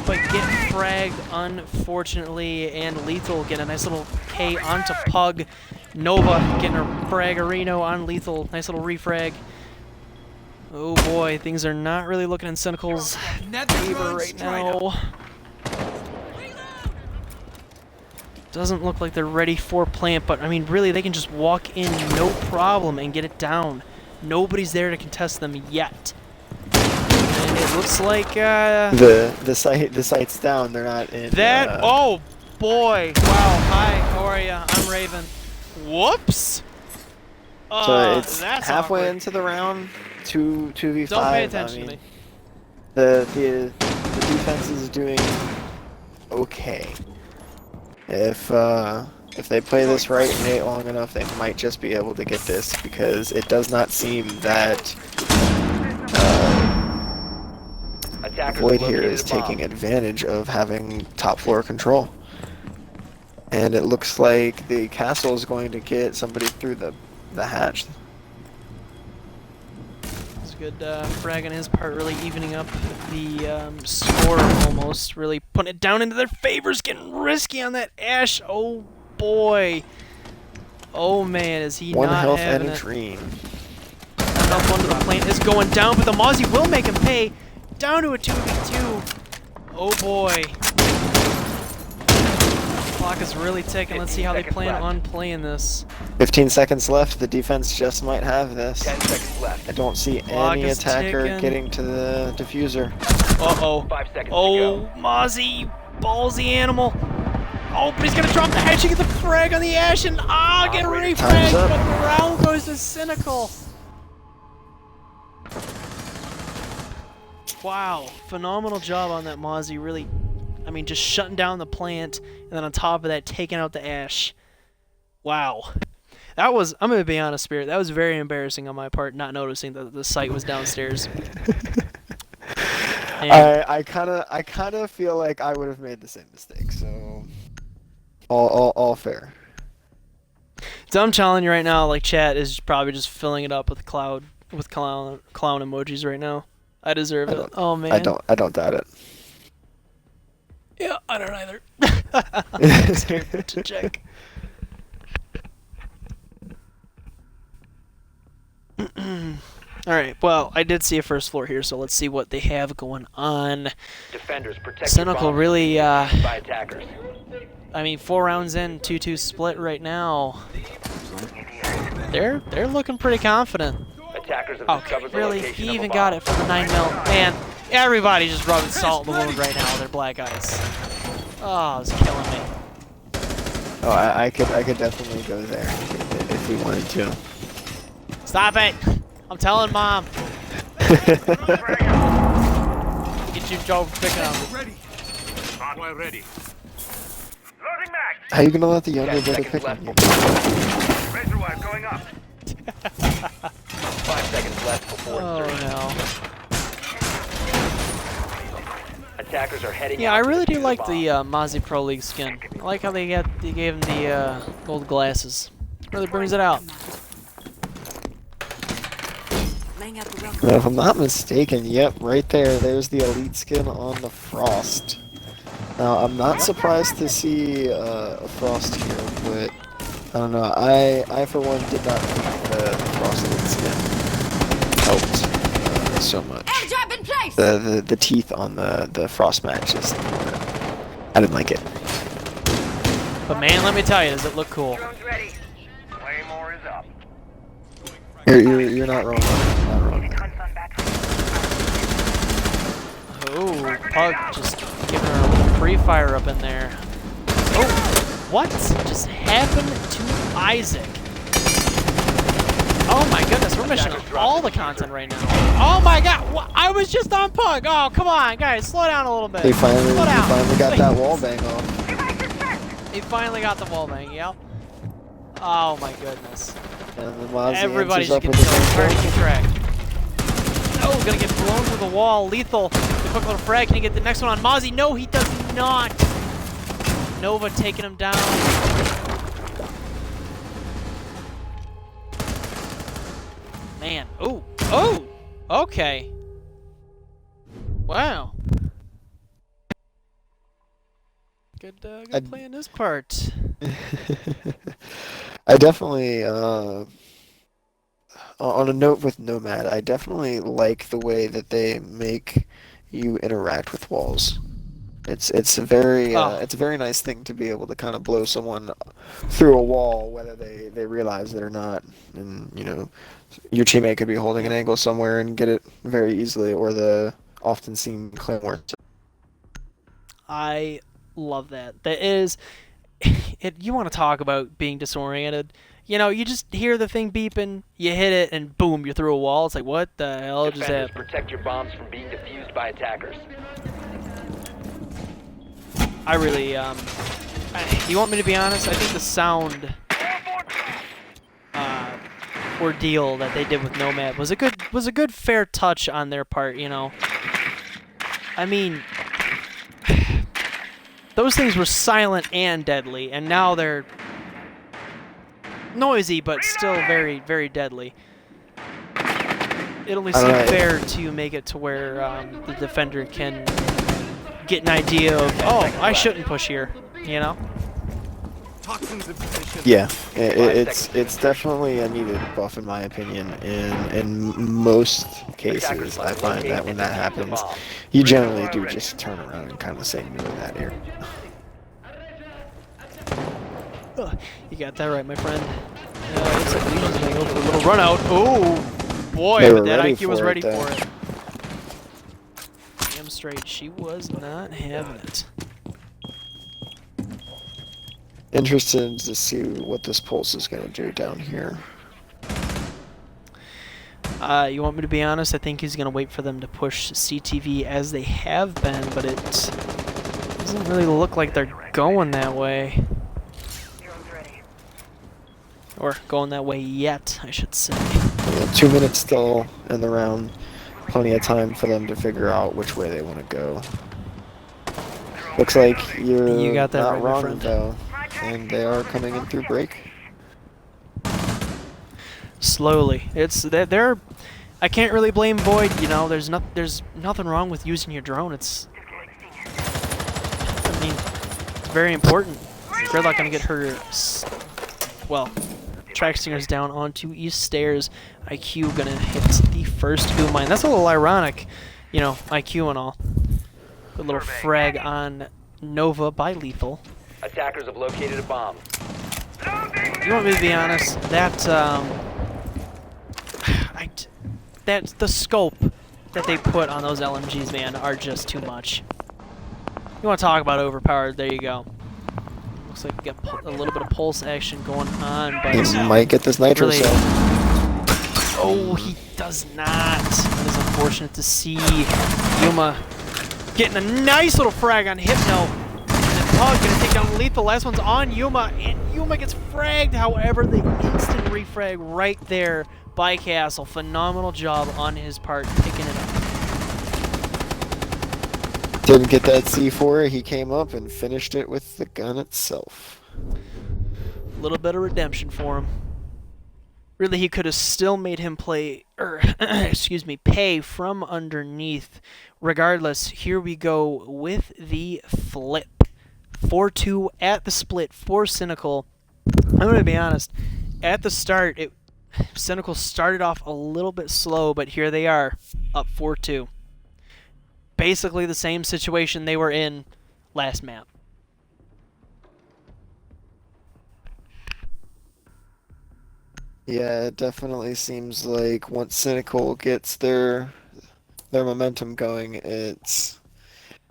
A: but get fragged, unfortunately, and Lethal get a nice little K onto Pug. Nova getting a fraggerino on Lethal. Nice little refrag. Oh boy, things are not really looking in Cynical's favor right now. Doesn't look like they're ready for plant, but I mean, really, they can just walk in no problem and get it down. Nobody's there to contest them yet. And it looks like
B: The site's down. They're not in.
A: that. Oh boy! Wow. Hi. How are ya? I'm Raven. Whoops.
B: So it's
A: That's
B: halfway
A: awkward.
B: into the round. 2v5.
A: Don't pay attention to me.
B: The defense is doing okay. If they play this right and wait long enough, they might just be able to get this, because it does not seem that
C: Attackers
B: Void
C: have
B: here
C: located
B: is
C: a bomb.
B: taking advantage of having top floor control. And it looks like the castle is going to get somebody through the hatch.
A: It's Good frag on his part, really evening up the score almost. Really putting it down into their favors, getting risky on that Ash. Oh boy. Oh man, is he
B: One
A: not
B: health
A: having
B: and a
A: it.
B: dream.
A: Enough one to the plant is going down, but the Mozzie will make him pay. Down to a 2v2. Oh boy. Clock is really ticking. Let's see how they plan on playing this.
B: 15 seconds left. The defense just might have this.
C: 10 seconds left.
B: I don't see
A: Clock
B: any
A: is
B: attacker
A: ticking.
B: getting to the diffuser.
A: Uh-oh.
C: 5 seconds to
A: Oh,
C: go.
A: Mozzie, you ballsy animal. Oh, but he's gonna drop the hedge. You get the frag on the Ash, and get
C: Operator,
A: refragged,
B: time's up.
A: but the round goes to Cynical. Wow, phenomenal job on that Mozzie. Really, I mean, just shutting down the plant, and then on top of that, taking out the Ash. Wow. That was, I'm gonna be honest, Spirit, that was very embarrassing on my part, not noticing that the site was downstairs. And
B: I kind of feel like I would have made the same mistake. So all fair.
A: so I'm telling you right now, like, chat is probably just filling it up with clown emojis right now. I deserve it. Oh man.
B: I don't doubt it.
A: Yeah, I don't either. I'm scared to check. Alright, well, I did see a first floor here, so let's see what they have going on.
C: Defenders, protect
A: Cynical
C: your bombs
A: really,
C: by attackers.
A: I mean, 4 rounds in, 2-2 split right now. They're looking pretty confident.
C: Attackers have
A: Okay,
C: discovered the
A: really?
C: location
A: He
C: of a
A: even
C: bomb.
A: got it for the 9mm. Man, everybody's just rubbing salt in the wound right now with their black eyes. Oh, it's killing me.
B: Oh, I could definitely go there if we wanted to.
A: Stop it! I'm telling Mom. Get you Joe for picking up.
E: Ready. Hardware ready. Loading back.
B: How you gonna let the younger
C: 10
B: brother
C: seconds
B: pick
C: left
B: on you?
C: before
E: Razor wire going up.
C: 5 seconds left before
A: Oh
C: insertion.
A: no.
C: Attackers are heading
A: Yeah,
C: out
A: I
C: to
A: really do
C: defuse
A: like
C: bomb.
A: the Mozzie Pro League skin. I like how they gave him the gold glasses. Really brings it out.
D: Laying out the welcome.
B: If I'm not mistaken, yep, right there. There's the elite skin on the Frost. Now, I'm not surprised to see a Frost here, but I don't know. I for one did not think the Frost elite skin helped so much.
D: Airdrop in place!
B: The teeth on the Frost match just I didn't like it.
A: But man, let me tell you, does it look cool?
E: Drones ready. Claymore is up.
B: You're not wrong. Not wrong.
A: Oh, Pug just giving her a little free fire up in there. Oh, what just happened to Isaac? Oh my goodness, we're missing all the content right now. Oh my god, I was just on Pug. Oh, come on, guys, slow down a little bit.
B: He finally
A: Slow down.
B: got that wall bang off.
A: He finally got the wall bang, yep. Oh my goodness.
B: And the Mozzie
A: Everybody's
B: answers
A: just
B: up
A: getting
B: with
A: so
B: the
A: hard to
B: same
A: keep track. Oh, gonna get blown through the wall. Lethal. The quick little frag. Can he get the next one on Mozzie? No, he does not. Nova taking him down. Man. Oh. Oh. Okay. Wow. Good play in this part.
B: I definitely, on a note with Nomad, I definitely like the way that they make you interact with walls. It's a very nice thing to be able to kind of blow someone through a wall, whether they realize it or not. And you know, your teammate could be holding an angle somewhere and get it very easily, or the often seen claymore.
A: I love that. That is, you want to talk about being disoriented. You know, you just hear the thing beeping, you hit it, and boom, you're through a wall. It's like, what the hell just
C: Defenders,
A: happened?
C: protect your bombs from being defused by attackers.
A: I really, you want me to be honest? I think the sound ordeal that they did with Nomad was a good fair touch on their part, you know. I mean, those things were silent and deadly, and now they're noisy but still very, very deadly. it only
B: I don't
A: seemed
B: know.
A: fair to make it to where the defender can get an idea of, oh, I shouldn't push here, you know?
B: Yeah,
C: seconds to
B: it's
C: insertion.
B: definitely a needed buff in my opinion. In most
C: Attackers
B: cases, I
C: must
B: find
C: locate
B: that when
C: and
B: that
C: defuse the
B: happens,
C: bomb.
B: you generally do just turn around and kind of say no in that area.
A: You got that right, my friend. Looks like Legion's gonna go for a little run out. Oh, boy,
B: They
A: but
B: were
A: that
B: ready
A: IQ was
B: for
A: ready
B: it, though.
A: for it. Damn straight, she was not having it.
B: Interested to see what this pulse is going to do down here.
A: You want me to be honest? I think he's gonna wait for them to push CTV as they have been, but it doesn't really look like they're going that way. Or going that way yet, I should say.
B: Yeah, 2 minutes still in the round. Plenty of time for them to figure out which way they want to go. Looks like you're
A: You got that
B: not
A: right, my
B: wrong,
A: friend.
B: though. And they are coming in through break.
A: Slowly. They're I can't really blame Void, you know, there's nothing wrong with using your drone. It's very important. Gridlock gonna get her track stingers down onto east stairs. IQ gonna hit the first boom mine. That's a little ironic, you know, IQ and all. A little frag on Nova by Lethal.
C: Attackers have located a bomb.
A: You want me to be honest? That's the scope that they put on those LMGs, man, are just too much. You want to talk about overpowered? There you go. Looks like we got a little bit of pulse action going on, but
B: He might get this nitro
A: really,
B: cell.
A: oh, he does not. That is unfortunate to see. Yuma getting a nice little frag on Hypno. And then Pug gonna take down Lethal. Last one's on Yuma, and Yuma gets fragged. However, the instant refrag right there by Castle. Phenomenal job on his part picking it up.
B: Didn't get that C4, he came up and finished it with the gun itself.
A: A little bit of redemption for him. Really, he could have still made him play, pay from underneath. Regardless, here we go with the flip. 4-2 at the split for Cynical. I'm going to be honest, at the start, Cynical started off a little bit slow, but here they are, up 4-2. Basically the same situation they were in last map.
B: Yeah, it definitely seems like once Cynical gets their momentum going, it's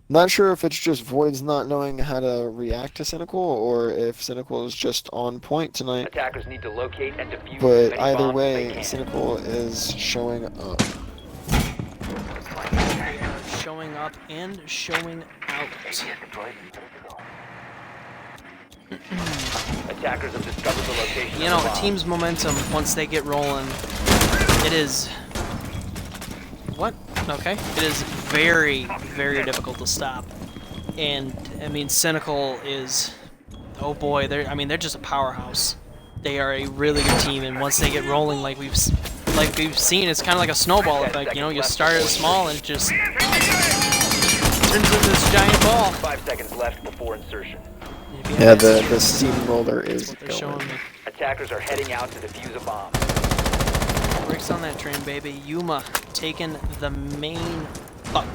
B: not sure if it's just Void's not knowing how to react to Cynical or if Cynical is just on point tonight.
C: Attackers need to locate and defuse as
B: But
C: many
B: either
C: bombs as they
B: way,
C: can.
B: Cynical is showing up.
A: They are showing up and showing out.
C: Attackers have discovered the location
A: You
C: of
A: know,
C: the
A: a
C: bomb.
A: team's momentum, once they get rolling, it is... What? Okay. It is very, very difficult to stop. And, I mean, Cynical is... Oh boy, they're just a powerhouse. They are a really good team, and once they get rolling, like we've seen, it's kind of like a snowball effect. You know, you start it small and it just turns into this giant ball.
C: 5 seconds left before insertion.
B: Yeah, the steamroller is
A: What they're showing
B: going.
A: me.
C: Attackers are heading out to defuse a bomb.
A: Brakes on that train, baby. Yuma taking the main buck.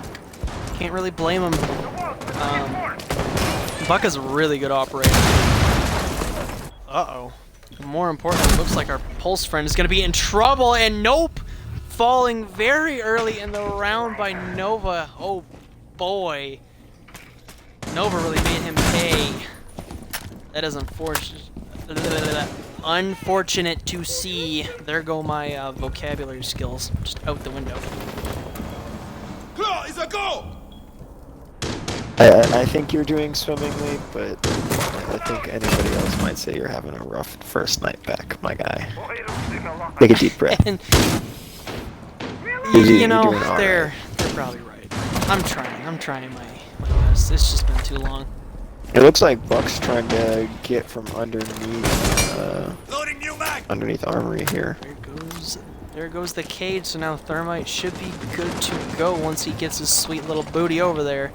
A: Can't really blame him. Buck is a really good operator. Uh-oh. More importantly, it looks like our Pulse friend is going to be in trouble, and nope! Falling very early in the round by Nova. Oh, boy. Nova really made him pay. That is unfortunate. Unfortunate to see. There go my vocabulary skills. Just out the window.
B: I think you're doing swimmingly, but I think anybody else might say you're having a rough first night back, my guy. Take a deep breath.
A: And
B: You're
A: you know,
B: doing all
A: they're
B: right.
A: probably right. I'm trying my best. It's just been too long.
B: It looks like Buck's trying to get from underneath armory here.
A: There goes There goes the cage, so now Thermite should be good to go once he gets his sweet little booty over there.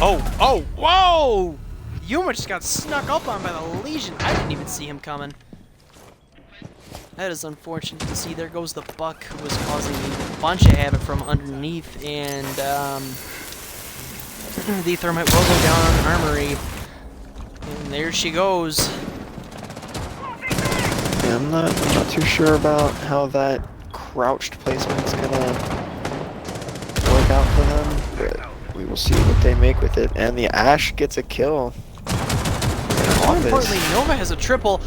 A: Oh, whoa! Yuma just got snuck up on by the Legion. I didn't even see him coming. That is unfortunate to see. There goes the Buck, who was causing a bunch of havoc from underneath, and the Thermite will go down on the Armory. And there she goes.
B: Yeah, I'm not too sure about how that crouched placement's gonna work out for them, but we will see what they make with it. And the Ash gets a kill.
A: More importantly, Nova has a triple.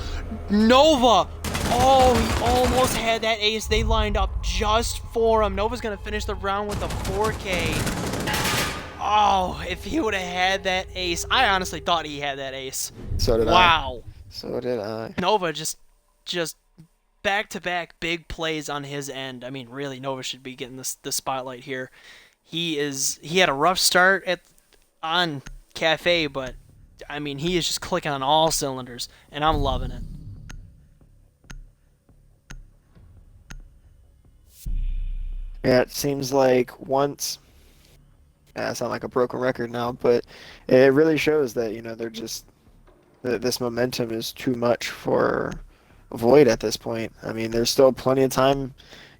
A: Nova! Oh, he almost had that ace. They lined up just for him. Nova's gonna finish the round with a 4K. Oh, if he would have had that ace. I honestly thought he had that ace.
B: So did I.
A: Wow.
B: So did I.
A: Nova just back-to-back big plays on his end. I mean, really, Nova should be getting the spotlight here. He had a rough start on Cafe, but I mean, he is just clicking on all cylinders, and I'm loving it.
B: Yeah, it seems like once. I sound like a broken record now, but it really shows that, you know, they're just this momentum is too much for Void at this point. I mean, there's still plenty of time.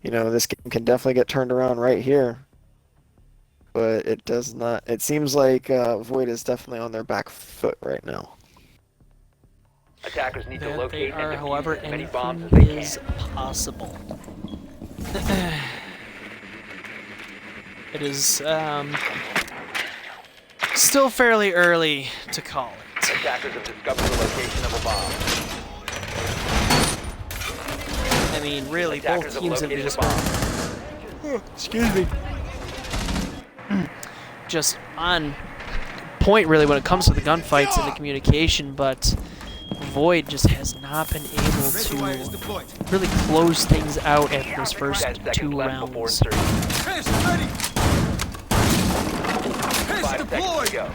B: You know, this game can definitely get turned around right here, but it does not. It seems like Void is definitely on their back foot right now.
C: Attackers need to
A: That
C: locate
A: they are,
C: and
A: however,
C: defuse as many bombs as
A: anything
C: they
A: is
C: can.
A: possible. It is still fairly early to call it.
C: Attackers have discovered the location of a bomb.
A: I mean, really,
C: Attackers
A: both teams have
C: located
A: just
C: a bomb.
A: excuse me. Just on point, really, when it comes to the gunfights and the communication, but Void just has not been able to really close things out after those first
C: 10 seconds
A: two
C: left before
A: rounds.
C: insertion. 5 seconds to go.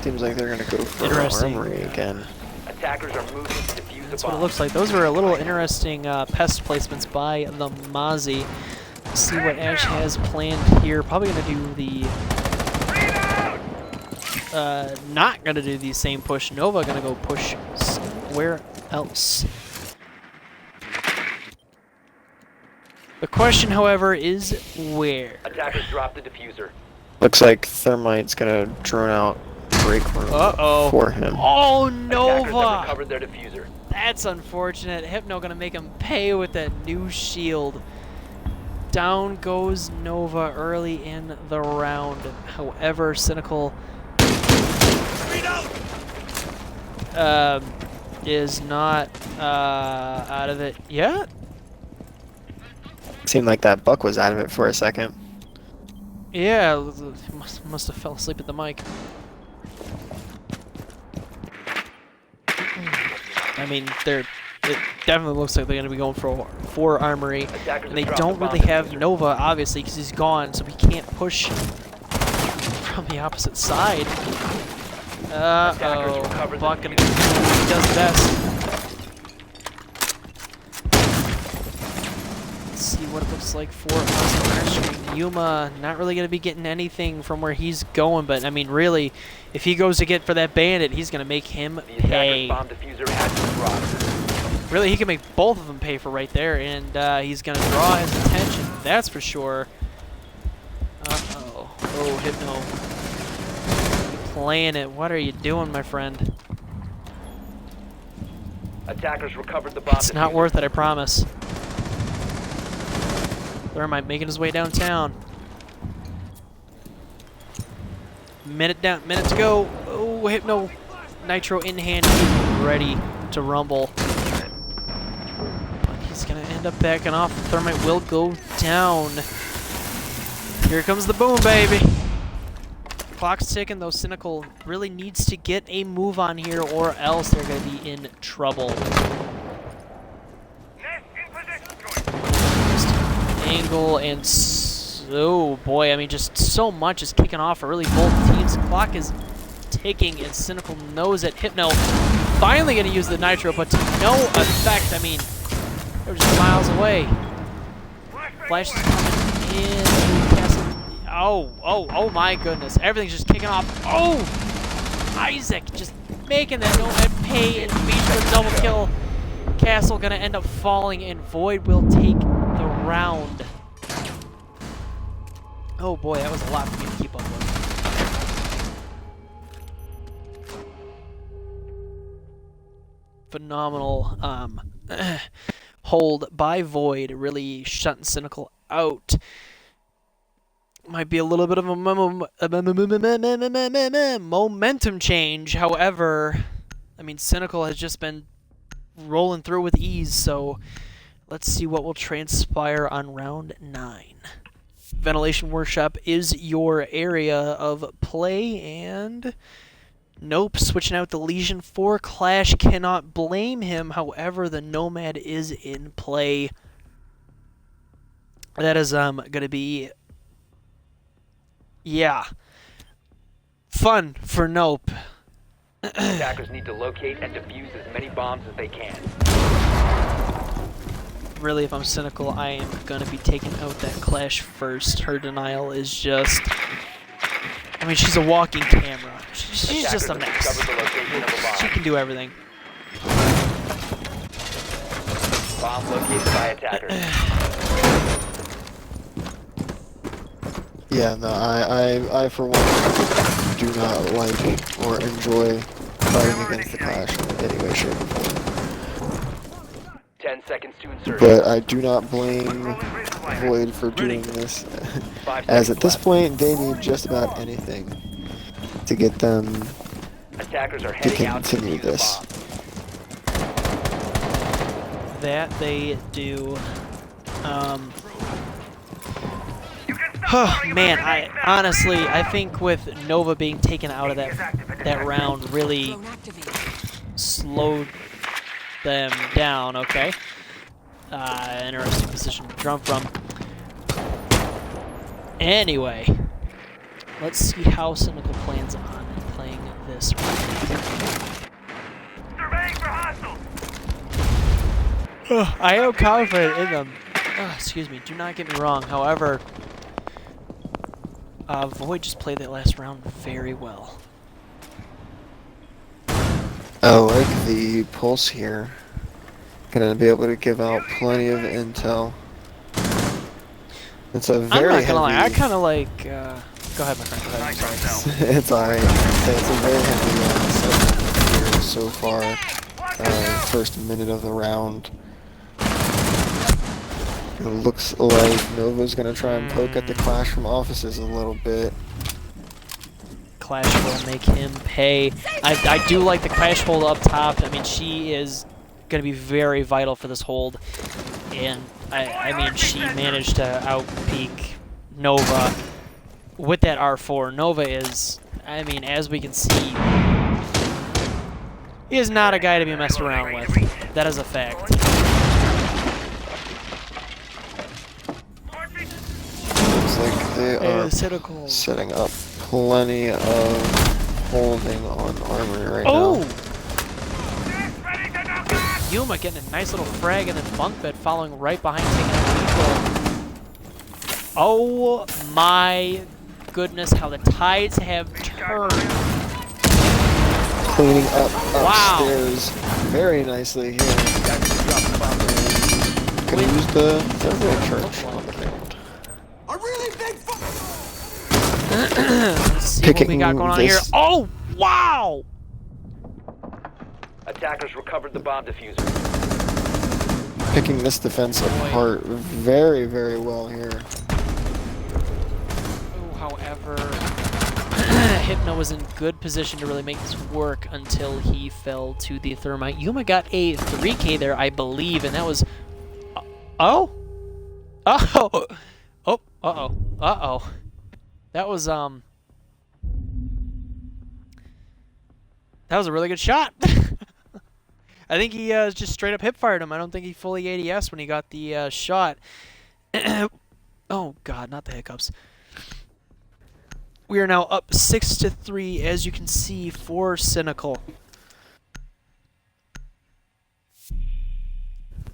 B: Seems like they're gonna go for
A: Interesting.
B: Armory again.
C: Attackers are moving to defuse the
A: That's what it
C: bomb.
A: looks like. Those were a little interesting pest placements by the Mozzie. Let's see what Ash has planned here. Probably going to do the... not going to do the same push. Nova going to go push somewhere else. The question, however, is where?
C: Attackers drop the diffuser.
B: Looks like Thermite's gonna drone out break room for him.
A: Oh,
C: Attackers have
A: Nova!
C: recovered their diffuser.
A: That's unfortunate. Hypno gonna make him pay with that new shield. Down goes Nova early in the round. However, Cynical is not out of it yet.
B: Seemed like that Buck was out of it for a second.
A: Yeah, must have fell asleep at the mic. I mean, it definitely looks like they're going to be going for Armory. And they don't really have Nova, obviously, because he's gone, so we can't push from the opposite side. Uh-oh. Buck gonna he does best. Let's see what it looks like for us on our screen. Yuma not really going to be getting anything from where he's going, but I mean, really, if he goes to get for that bandit, he's going to make him pay.
C: Bomb diffuser has been dropped.
A: Really, he can make both of them pay for right there, and he's going to draw his attention, that's for sure. Uh-oh. Oh, Hypno. Playing it. What are you doing, my friend?
C: Attackers recovered the bomb.
A: It's not worth it, I promise. Thermite making his way downtown. Minute to go. Oh, Hypno. Nitro in hand, ready to rumble. But he's going to end up backing off. Thermite will go down. Here comes the boom, baby. Clock's ticking, though. Cynical really needs to get a move on here, or else they're going to be in trouble. Angle and oh boy, I mean, just so much is kicking off for really both teams. Clock is ticking, and Cynical knows it. Hypno finally going to use the nitro, but to no effect. I mean, they were just miles away. Flash is coming in. Castle. Oh my goodness. Everything's just kicking off. Oh! Isaac just making that Nomad pay and beat for a double kill. Castle going to end up falling, and Void will take the round. Oh boy, that was a lot for me to keep up with. Phenomenal hold by Void, really shutting Cynical out. Might be a little bit of a momentum change. However, I mean, Cynical has just been rolling through with ease, so let's see what will transpire on round 9. Ventilation Workshop is your area of play, and nope, switching out the Legion 4. Clash cannot blame him. However, the Nomad is in play. That is going to be, yeah, fun for Nope.
C: Attackers need to locate and defuse as many bombs as they can.
A: Really, if I'm Cynical, I am going to be taking out that Clash first. Her denial is just, I mean, she's a walking camera. She's just a mess. She can do everything.
C: Bomb located by attackers.
B: Yeah, no, I for one do not like or enjoy fighting against the Clash in any way, shape, or form.
C: 10 seconds to insert.
B: But I do not blame Void for doing this, as at this point they need just about anything to get them
C: Attackers are
B: to
C: heading out to
B: continue
C: defuse the
B: this.
C: bomb.
A: That they do. Man, I honestly, I think with Nova being taken out of that round really
D: Drone activated.
A: slowed them down. Okay, interesting position to drum from. Anyway, let's see how Cynical plans on playing this round.
E: Surveying for hostiles.
A: I am confident in them. Excuse me, do not get me wrong. However, Void just played that last round very well.
B: I like the pulse here. Gonna be able to give out plenty of intel. It's a very
A: I'm not gonna lie, I
B: heavy.
A: kind of like. Go ahead, my friend. Go ahead. I'm sorry.
B: It's alright. It's a very heavy setup here so far. First minute of the round. It looks like Nova's gonna try and poke at the Clash from offices a little bit.
A: Clash will make him pay. I do like the Clash hold up top. I mean, she is going to be very vital for this hold. And, I mean, she managed to outpeak Nova with that R4. Nova is, I mean, as we can see, he is not a guy to be messed around with. That is a fact.
B: Looks like they are
A: Cynical.
B: setting up plenty of holding on armor right
A: Oh!
B: now.
A: Yuma getting a nice little frag and then bunk bed following right behind taking out Lethal. Oh my goodness, how the tides have turned.
B: Cleaning up
A: Wow.
B: upstairs very nicely here. Gonna use the Federal Church on the ground.
A: Let's see what we got going on here. Oh, wow!
C: Attackers recovered the bomb diffuser.
B: Picking this defense apart very, very well here.
A: Oh, however, Hypno was in good position to really make this work until he fell to the thermite. Yuma got a 3K there, I believe, and that was... Oh? Oh! Oh, uh-oh. Uh-oh. That was a really good shot. I think he just straight up hip fired him. I don't think he fully ADS when he got the shot. Oh God, not the hiccups. We are now up 6-3, as you can see, for Cynical.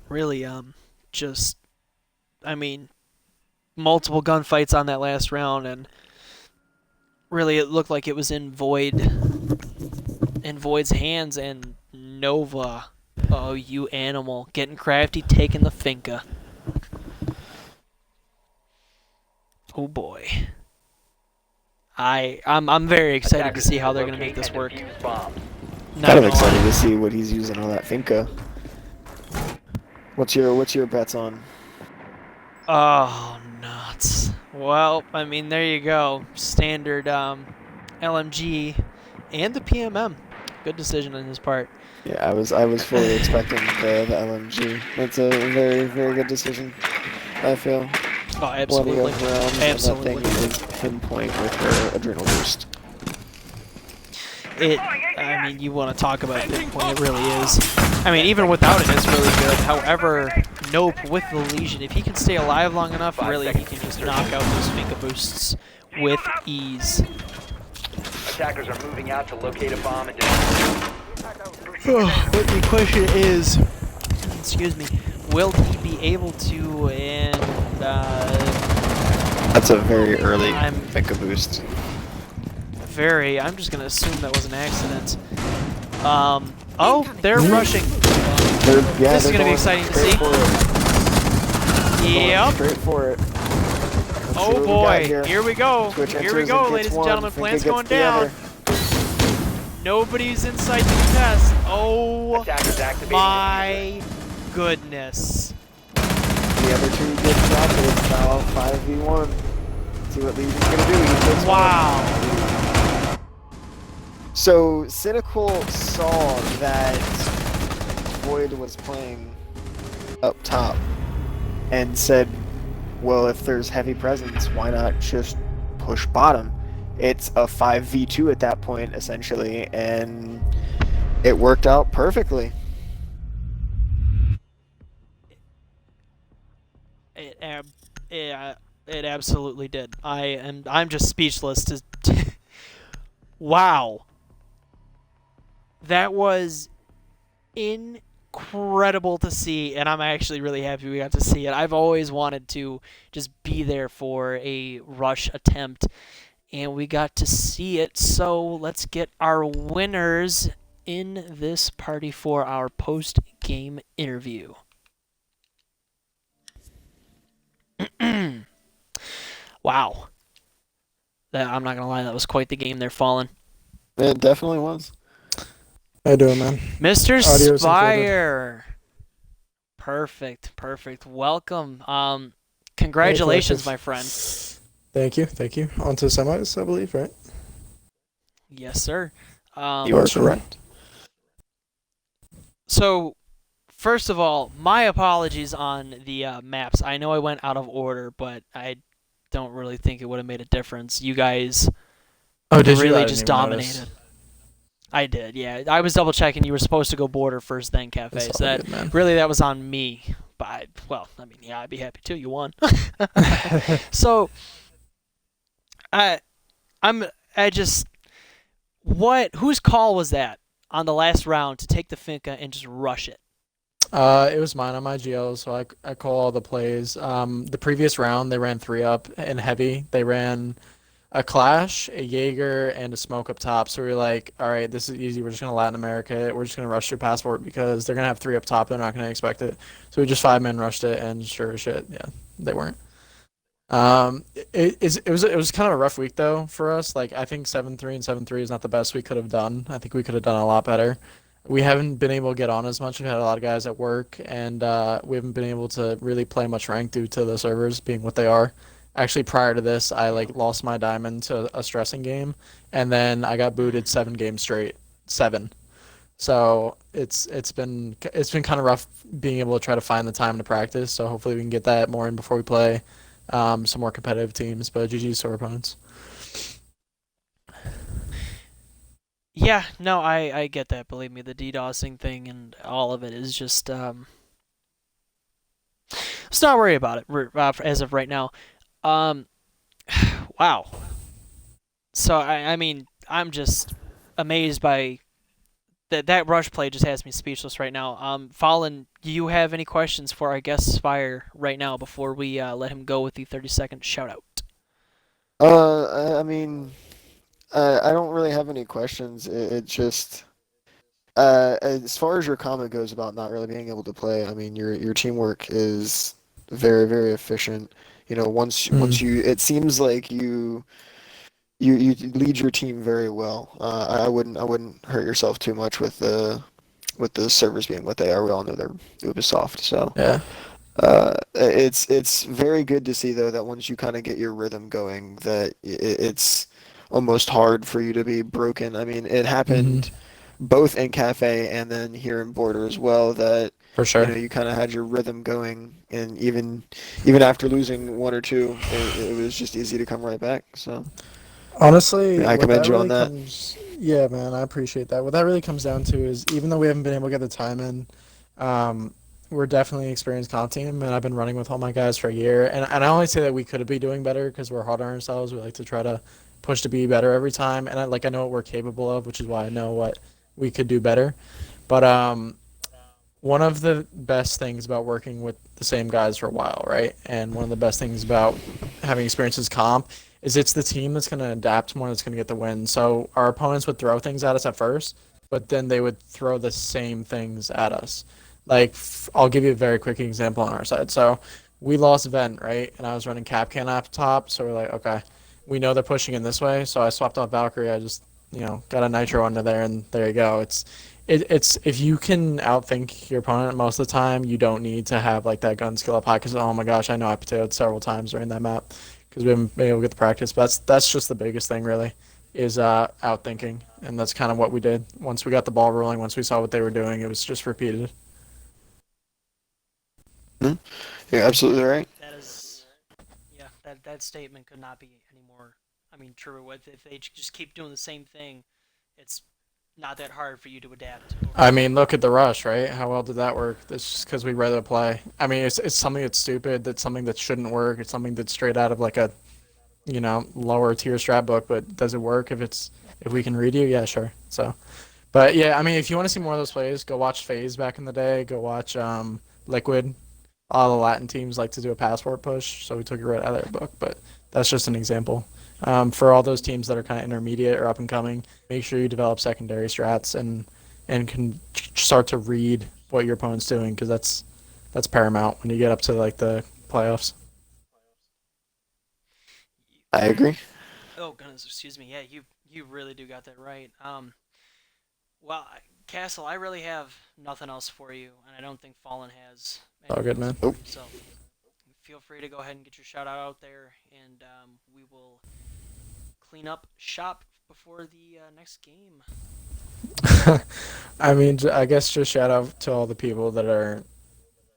A: really just I mean multiple gunfights on that last round, and really it looked like it was in Void's hands, and Nova, oh you animal, getting crafty, taking the finca. Oh boy. I'm very excited to
C: Attackers
A: see
C: need to
A: how they're gonna make
C: locate
A: this
C: and
A: work.
C: defuse bombs.
A: Not
B: Kind of
A: gonna
B: excited to
A: lie.
B: see what he's using on that finca. What's your bets on?
A: Oh nuts. Well, I mean there you go. Standard LMG and the PMM. Good decision on his part.
B: Yeah, I was fully expecting the LMG. That's a very very good decision. I feel
A: Oh,
B: plenty
A: absolutely.
B: of rounds, and that thing
A: Absolutely.
B: is pinpoint with her adrenal boost.
A: It, I mean, you want to talk about pinpoint, it really is. I mean, even without it, it's really good. However, Nope, with the Legion, if he can stay alive long enough, really, he can just knock out those Finca boosts with ease.
C: Attackers are moving out to locate a bomb and defuse.
A: But the question is, excuse me, will he be able to, and,
B: That's a very early
A: I'm
B: finca boost.
A: I'm just going to assume that was an accident. Oh, they're rushing. This is
B: They're
A: gonna be
B: going
A: exciting to
B: straight
A: see.
B: for it.
A: Yep.
B: Straight for it.
A: Oh boy, here we go.
B: Twitch
A: Here we
B: enters
A: go,
B: and
A: ladies
B: gets
A: and
B: one.
A: gentlemen.
B: Finca
A: Plant's
B: gets
A: going
B: the
A: down.
B: other.
A: Nobody's inside the test. Oh
C: Attackers activating
A: my goodness.
B: The other two get drafted. It's now 5v1. See what Legion's gonna do. He takes one.
A: Wow.
B: So Cynical saw that Void was playing up top and said, well, if there's heavy presence, why not just push bottom? It's a 5v2 at that point, essentially, and it worked out perfectly.
A: It it absolutely did. I'm just speechless to wow. That was incredible to see, and I'm actually really happy we got to see it. I've always wanted to just be there for a rush attempt, and we got to see it. So let's get our winners in this party for our post-game interview. Wow. I'm not going to lie, that was quite the game there, Fallen.
B: It definitely was.
F: How you doing, man?
A: Mr.
F: Audio's
A: Spire. Perfect. Welcome. Congratulations, my friend.
F: Thank you. On to semis, I believe, right?
A: Yes, sir.
B: You are correct.
A: So, first of all, my apologies on the maps. I know I went out of order, but I don't really think it would have made a difference. You guys really just dominated. I did, yeah. I was double checking. You were supposed to go border first, then cafe.
F: That's
A: So
F: all
A: that
F: good, man.
A: really that was on me. But well, I mean, yeah, I'd be happy too. You won. So, I just whose call was that on the last round to take the Finca and just rush it?
F: It was mine on my GL, so I call all the plays. The previous round they ran 3 up in heavy. They ran a Clash, a Jaeger, and a Smoke up top. So we were like, all right, this is easy. We're just gonna Latin America it. We're just gonna rush through Passport because they're gonna have 3 up top. They're not gonna expect it. So we just 5-man rushed it, and sure as shit, yeah, they weren't. It was kind of a rough week though for us. Like I think 7-3 and 7-3 is not the best we could have done. I think we could have done a lot better. We haven't been able to get on as much. We've had a lot of guys at work, and we haven't been able to really play much rank due to the servers being what they are. Actually, prior to this, I lost my diamond to a stressing game, and then I got booted 7 games straight, 7. So it's been kind of rough being able to try to find the time to practice. So hopefully we can get that more in before we play some more competitive teams. But GG's to our opponents.
A: Yeah, no, I get that. Believe me, the DDoSing thing and all of it is just let's not worry about it as of right now. Wow. So I mean, I'm just amazed by that rush play just has me speechless right now. Fallen, do you have any questions for our guest Spire right now before we let him go with the 30-second shout out?
B: I mean, I don't really have any questions. It just, as far as your comment goes about not really being able to play, I mean, your teamwork is very, very efficient. You know, once
F: Mm,
B: you, it seems like you lead your team very well. I wouldn't hurt yourself too much with the servers being what they are. We all know they're Ubisoft, so.
F: yeah.
B: It's very good to see though that once you kind of get your rhythm going, that it's almost hard for you to be broken. I mean, it
F: Hmm.
B: happened both in Cafe and then here in Border as well that
F: For sure.
B: you kind of had your rhythm going, and even after losing one or two, it was just easy to come right back. So
F: Honestly,
B: I
F: what
B: commend
F: that
B: you on
F: really
B: that.
F: comes, yeah, man, I appreciate that. What that really comes down to is even though we haven't been able to get the time in, um, we're definitely an experienced comp team, and I've been running with all my guys for a year. And I only say that we could be doing better because we're hard on ourselves. We like to try to push to be better every time, and I know what we're capable of, which is why I know what we could do better. But one of the best things about working with the same guys for a while, right? And one of the best things about having experience as comp is it's the team that's going to adapt more that's going to get the win. So our opponents would throw things at us at first, but then they would throw the same things at us. Like, I'll give you a very quick example on our side. So we lost Vent, right? And I was running Capcan up top. So we're like, okay, we know they're pushing in this way. So I swapped off Valkyrie. I just, got a Nitro under there, and there you go. It's if you can outthink your opponent most of the time, you don't need to have like that gun skill up high. Because oh my gosh, I know I potatoed several times during that map because we haven't been able to get the practice. But that's just the biggest thing really is outthinking, and that's kind of what we did. Once we got the ball rolling, once we saw what they were doing, it was just repeated.
B: Mhm. You're absolutely right.
A: That is, yeah, that statement could not be any more. I mean, true. If they just keep doing the same thing, it's not that hard for you to adapt over
F: I
A: time.
F: mean, look at the rush, right? How well did that work? That's just because we rather play. I mean, it's something that's stupid. That's something that shouldn't work. It's something that's straight out of like a lower tier strat book, but does it work if we can read you? Yeah, sure. So, but yeah, I mean, if you want to see more of those plays, go watch FaZe back in the day. Go watch Liquid. All the Latin teams like to do a passport push, so we took it right out of their book. But that's just an example. For all those teams that are kind of intermediate or up and coming, make sure you develop secondary strats and can start to read what your opponent's doing because that's paramount when you get up to like the playoffs.
B: I agree.
A: Oh goodness, excuse me. Yeah, you really do got that right. Well, Castle, I really have nothing else for you, and I don't think Fallen has
F: All
A: anything
F: good,
A: else
F: man.
A: for
B: Nope.
A: himself. Feel free to go ahead and get your shout out there, and we will clean up shop before the next game.
F: I mean, I guess just shout out to all the people that are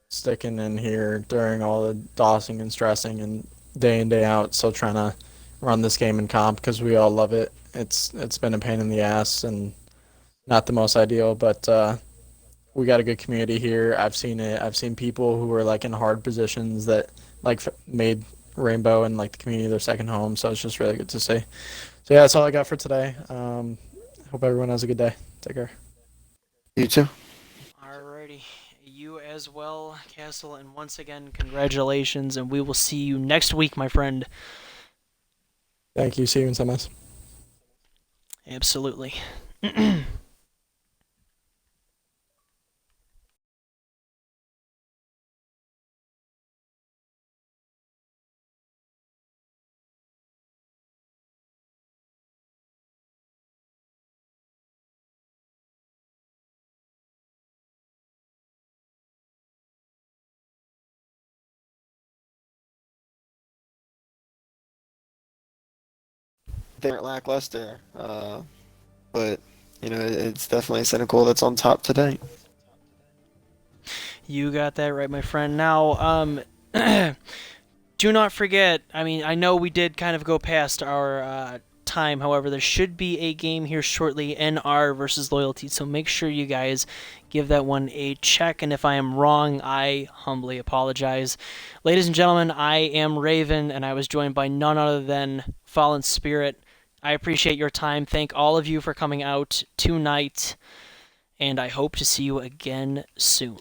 F: sticking in here during all the dossing and stressing and day in day out, still trying to run this game in comp because we all love it. It's been a pain in the ass and not the most ideal, but we got a good community here. I've seen it. I've seen people who were like in hard positions that like made Rainbow and like the community their second home. So it's just really good to see. So yeah, that's all I got for today. Hope everyone has a good day. Take care.
B: You too.
A: Alrighty, you as well, Castle, and once again, congratulations, and we will see you next week, my friend.
F: Thank you. See you in semis.
A: Absolutely.
B: They weren't lackluster, but it's definitely Cynical that's on top today.
A: You got that right, my friend. Now, do not forget. I mean, I know we did kind of go past our time. However, there should be a game here shortly, NR versus Loyalty. So make sure you guys give that one a check. And if I am wrong, I humbly apologize. Ladies and gentlemen, I am Raven, and I was joined by none other than Fallen Spirit. I appreciate your time. Thank all of you for coming out tonight. and I hope to see you again soon.